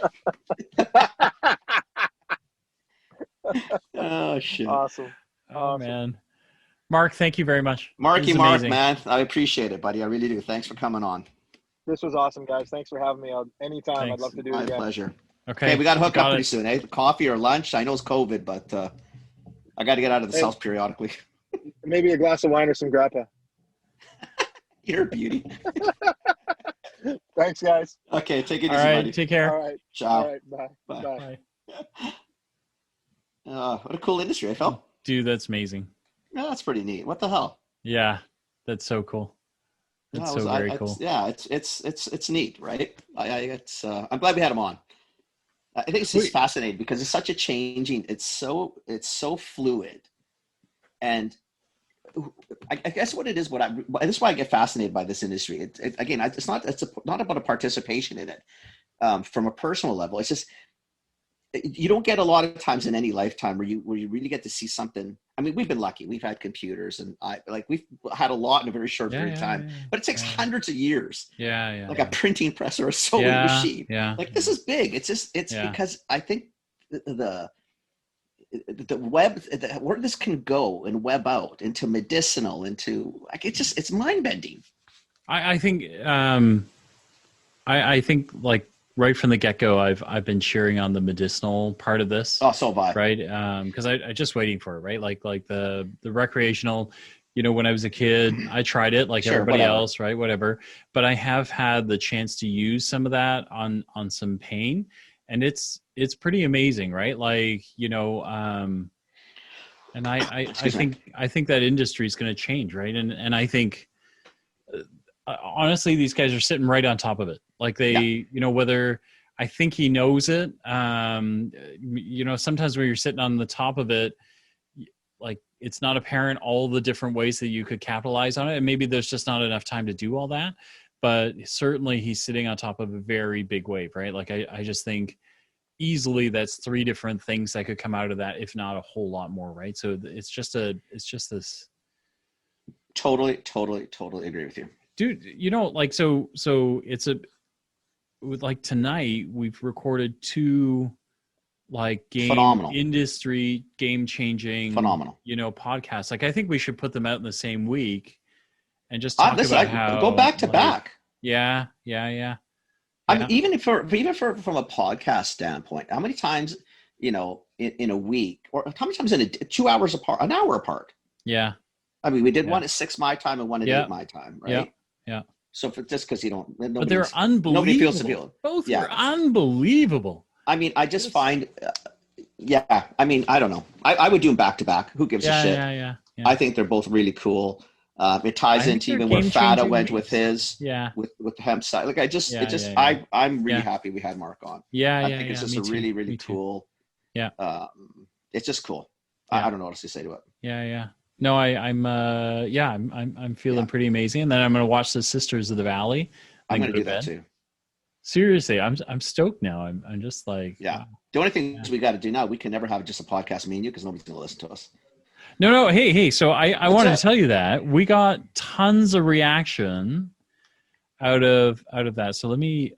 Oh shit! Awesome. Oh man, Mark, thank you very much. Mark, man, I appreciate it, buddy. I really do. Thanks for coming on. This was awesome, guys. Thanks for having me. Anytime. Thanks. I'd love to do it My again. pleasure. Okay, we got to hook up pretty soon, eh? Coffee or lunch. I know it's COVID, but I got to get out of the house periodically. Maybe a glass of wine or some grappa. You're a beauty. Thanks, guys. Okay, take it All easy, right, buddy. take care. All right. Ciao. All right. Bye. Bye. What a cool industry, I felt. Dude, that's amazing. No, that's pretty neat. What the hell? Yeah, that's so cool. That's very cool. It's neat, right? I'm glad we had him on. I think it's just fascinating because it's such a changing. It's so fluid, and I guess what it is. This is why I get fascinated by this industry. It's not about a participation in it from a personal level. It's just you don't get a lot of times in any lifetime where you really get to see something. I mean, we've been lucky. We've had computers, and we've had a lot in a very short period of time. But it takes hundreds of years. A printing press or a sewing machine. This is big. It's because I think the web, where this can go and web out into medicinal, into it's mind bending. I think I think right from the get-go, I've been cheering on the medicinal part of this. Oh, so have I. Right, because I just waiting for it. Right, like the recreational. When I was a kid, I tried it everybody else. Right, whatever. But I have had the chance to use some of that on some pain, and it's pretty amazing. Right, and I think that industry is going to change. Right, and I think honestly, these guys are sitting right on top of it. Whether I think he knows it, sometimes when you're sitting on the top of it, it's not apparent all the different ways that you could capitalize on it. And maybe there's just not enough time to do all that, but certainly he's sitting on top of a very big wave, right? I just think easily that's 3 different things that could come out of that, if not a whole lot more. Right. So it's just this. Totally agree with you. Dude, so it's tonight we've recorded 2 game phenomenal industry game changing phenomenal podcasts. I think we should put them out in the same week and just talk about how go back to back. Yeah. I mean, even from a podcast standpoint, how many times in a week, or how many times in 2 hours apart, an hour apart? Yeah. I mean, we did one at 6 my time and one at 8 my time, right? Yeah. So just because but they're unbelievable. Nobody feels to feel. Both were unbelievable. I mean, I just find, I mean, I don't know. I would do them back to back. Who gives a shit? Yeah. I think they're both really cool. It ties into even where Fata went with his, with the hemp side. I'm really happy we had Mark on. I think it's just a really, really cool. Yeah. It's just cool. I don't know what else to say to it. Yeah. No, I'm feeling pretty amazing. And then I'm going to watch the Sisters of the Valley. I'm going to do that too. Seriously, I'm stoked now. I'm just The only thing we got to do now, we can never have just a podcast, me and you, because nobody's going to listen to us. No. Hey. So I wanted to tell you that we got tons of reaction out of that. So let me.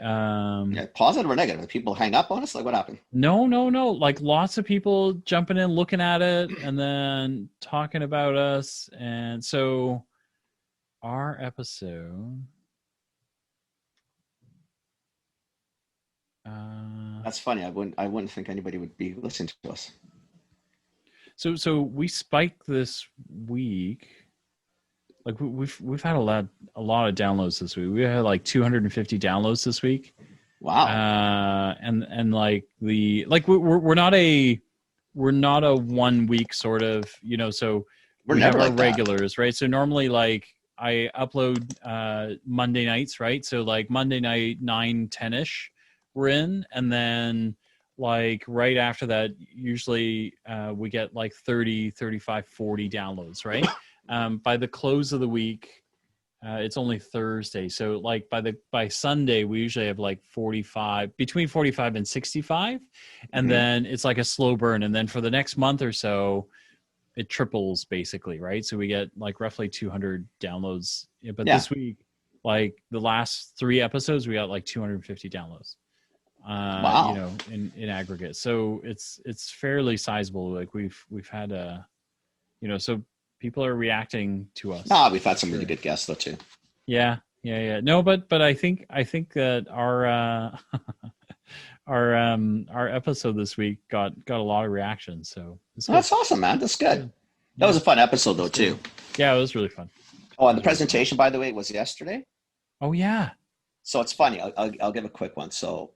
Positive or negative? Did people hang up on us? What happened? No. Lots of people jumping in, looking at it, and then talking about us. And so our episode. That's funny. I wouldn't think anybody would be listening to us. So we spiked this week. Like we've had a lot of downloads this week. We had like 250 downloads this week. Wow. And like we're not a 1 week sort of, you know, so We're we never have our like that. regulars, right? So normally like I upload Monday nights, right? So like Monday night 9-10ish we're in, and then like right after that usually we get like 30, 35, 40 downloads, right? By the close of the week, it's only Thursday, so like by Sunday we usually have like 45, between 45 and 65, and Mhm. then it's like a slow burn, and then for the next month or so it triples basically, right? So we get like roughly 200 downloads. Yeah, but Yeah. this week, like the last 3 episodes, we got like 250 downloads. Wow. You know, in aggregate. So it's fairly sizable. Like we've had you know, so people are reacting to us. We've had some really good guests though too. Yeah. No, but I think that our our episode this week got a lot of reactions. So That's awesome, man. That's good. Yeah. That was a fun episode though too. Yeah, it was really fun. Oh, and the presentation, by the way, was yesterday. Oh yeah. So it's funny. I'll give a quick one. So,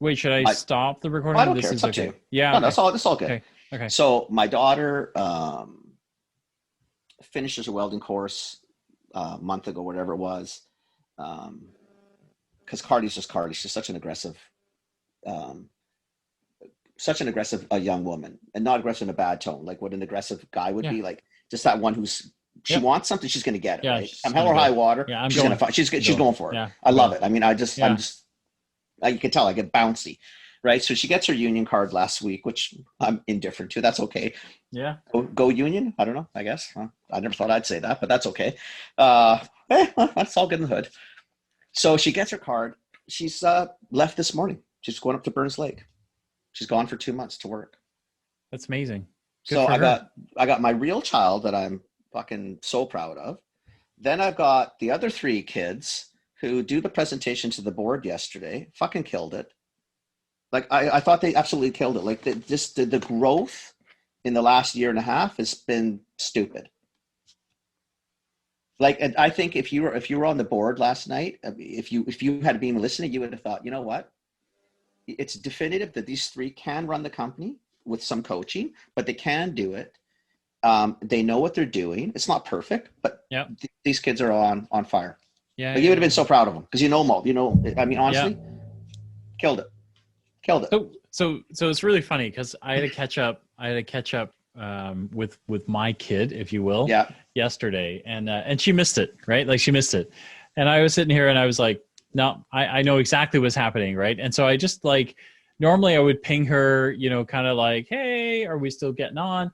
Wait, should I stop the recording? I don't This care. is It's up to okay. you. Yeah. No, Okay. that's all good. Okay. So my daughter finishes a welding course a month ago, whatever it was, because Cardi's just Cardi. She's such an aggressive young woman, and not aggressive in a bad tone, like what an aggressive guy would be. Like just that one who's she wants something, she's going to get it. Yeah, right? she's I'm hell or gonna high go. water. Yeah, she's going to she's going for it. Yeah. I love it. I mean, I'm just you can tell I get bouncy, right? So she gets her union card last week, which I'm indifferent to. That's okay. Yeah. Go union. I don't know. I guess I never thought I'd say that, but that's okay. That's all good in the hood. So she gets her card. She's left this morning. She's going up to Burns Lake. She's gone for 2 months to work. That's amazing. Good So for her. I got my real child that I'm fucking so proud of. Then I've got the other 3 kids who do the presentation to the board yesterday. Fucking killed it. Like I thought they absolutely killed it. Like the growth in the last year and a half has been stupid. Like, and I think if you were on the board last night, if you had been listening, you would have thought, you know what? It's definitive that these 3 can run the company with some coaching, but they can do it. They know what they're doing. It's not perfect, but these kids are on fire. Yeah. Like, you would have been so proud of them because you know them all. You know, I mean, honestly, killed it. So it's really funny because I had to catch up. With my kid, if you will, yesterday, and she missed it, right? Like she missed it, and I was sitting here and I was like, no, I know exactly what's happening, right? And so I just like, normally I would ping her, you know, kind of like, hey, are we still getting on?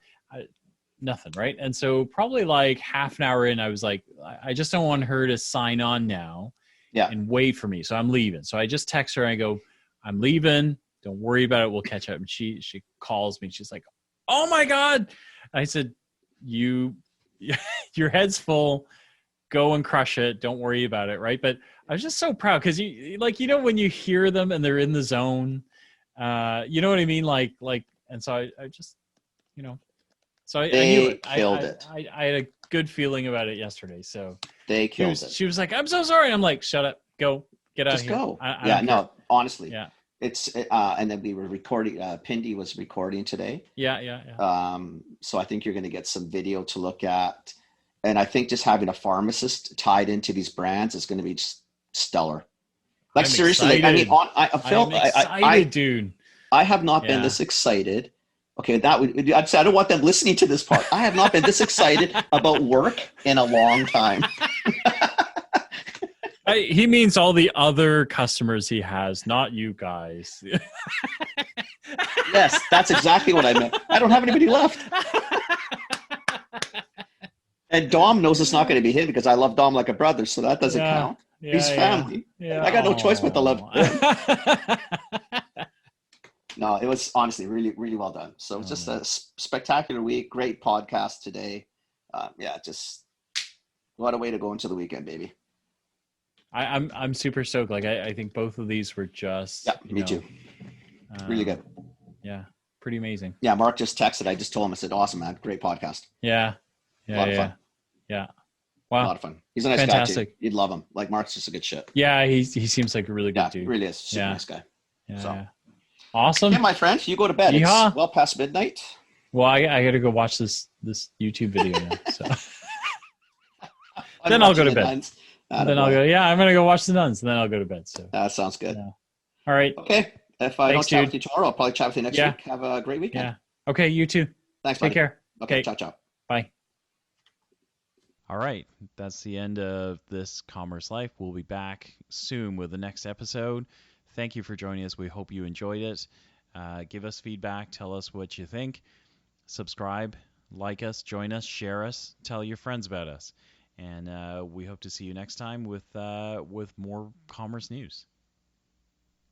Nothing, right? And so probably like half an hour in, I was like, I just don't want her to sign on now and wait for me. So I'm leaving. So I just text her and I go, I'm leaving. Don't worry about it. We'll catch up. And she calls me. She's like, oh my God. I said, your head's full. Go and crush it. Don't worry about it. Right. But I was just so proud because you like, you know, when you hear them and they're in the zone, you know what I mean? Like, and so I just, you know, so I knew it. Killed it. I had a good feeling about it yesterday. So they killed it. She was like, I'm so sorry. I'm like, shut up, go, get out of here. Just go. I no, honestly. Yeah. It's and then we were recording. Pindy was recording today. Yeah. So I think you're going to get some video to look at, and I think just having a pharmacist tied into these brands is going to be just stellar. Like I'm seriously, excited. I'm excited, dude. I have not been this excited. Okay, I don't want them listening to this part. I have not been this excited about work in a long time. He means all the other customers he has, not you guys. Yes, that's exactly what I meant. I don't have anybody left. And Dom knows it's not going to be him because I love Dom like a brother, so that doesn't count. He's family. Yeah. I got no choice but to love him. No, it was honestly really, really well done. So it's just a spectacular week. Great podcast today. Just what a way to go into the weekend, baby. I'm super stoked. Like I think both of these were just me too. Really good. Yeah. pretty amazing. Yeah, Mark just texted. I just told him. I said, "Awesome, man! Great podcast. Yeah. A lot of fun. Yeah. A Wow. lot of fun. He's a nice Fantastic. guy too. You'd love him. Like Mark's just a good shit. Yeah, he seems like a really good Yeah, dude. really is. Super Yeah. nice guy. Yeah, So. yeah. Awesome. Yeah, my friend, you go to bed. Yeehaw. It's well past midnight. Well, I got to go watch this YouTube video now. So then I'll go to bed. Then I'll go. Yeah, I'm gonna go watch the nuns, and then I'll go to bed. So that sounds good. Yeah. All right. Okay. If I Thanks, don't chat dude. with you tomorrow, I'll probably chat with you next Yeah. week. Have a great weekend. Yeah. Okay. You too. Thanks, buddy. Take care. Okay. Ciao. Bye. All right, that's the end of this Commerce Life. We'll be back soon with the next episode. Thank you for joining us. We hope you enjoyed it. Give us feedback. Tell us what you think. Subscribe, like us, join us, share us, tell your friends about us. And we hope to see you next time with more commerce news.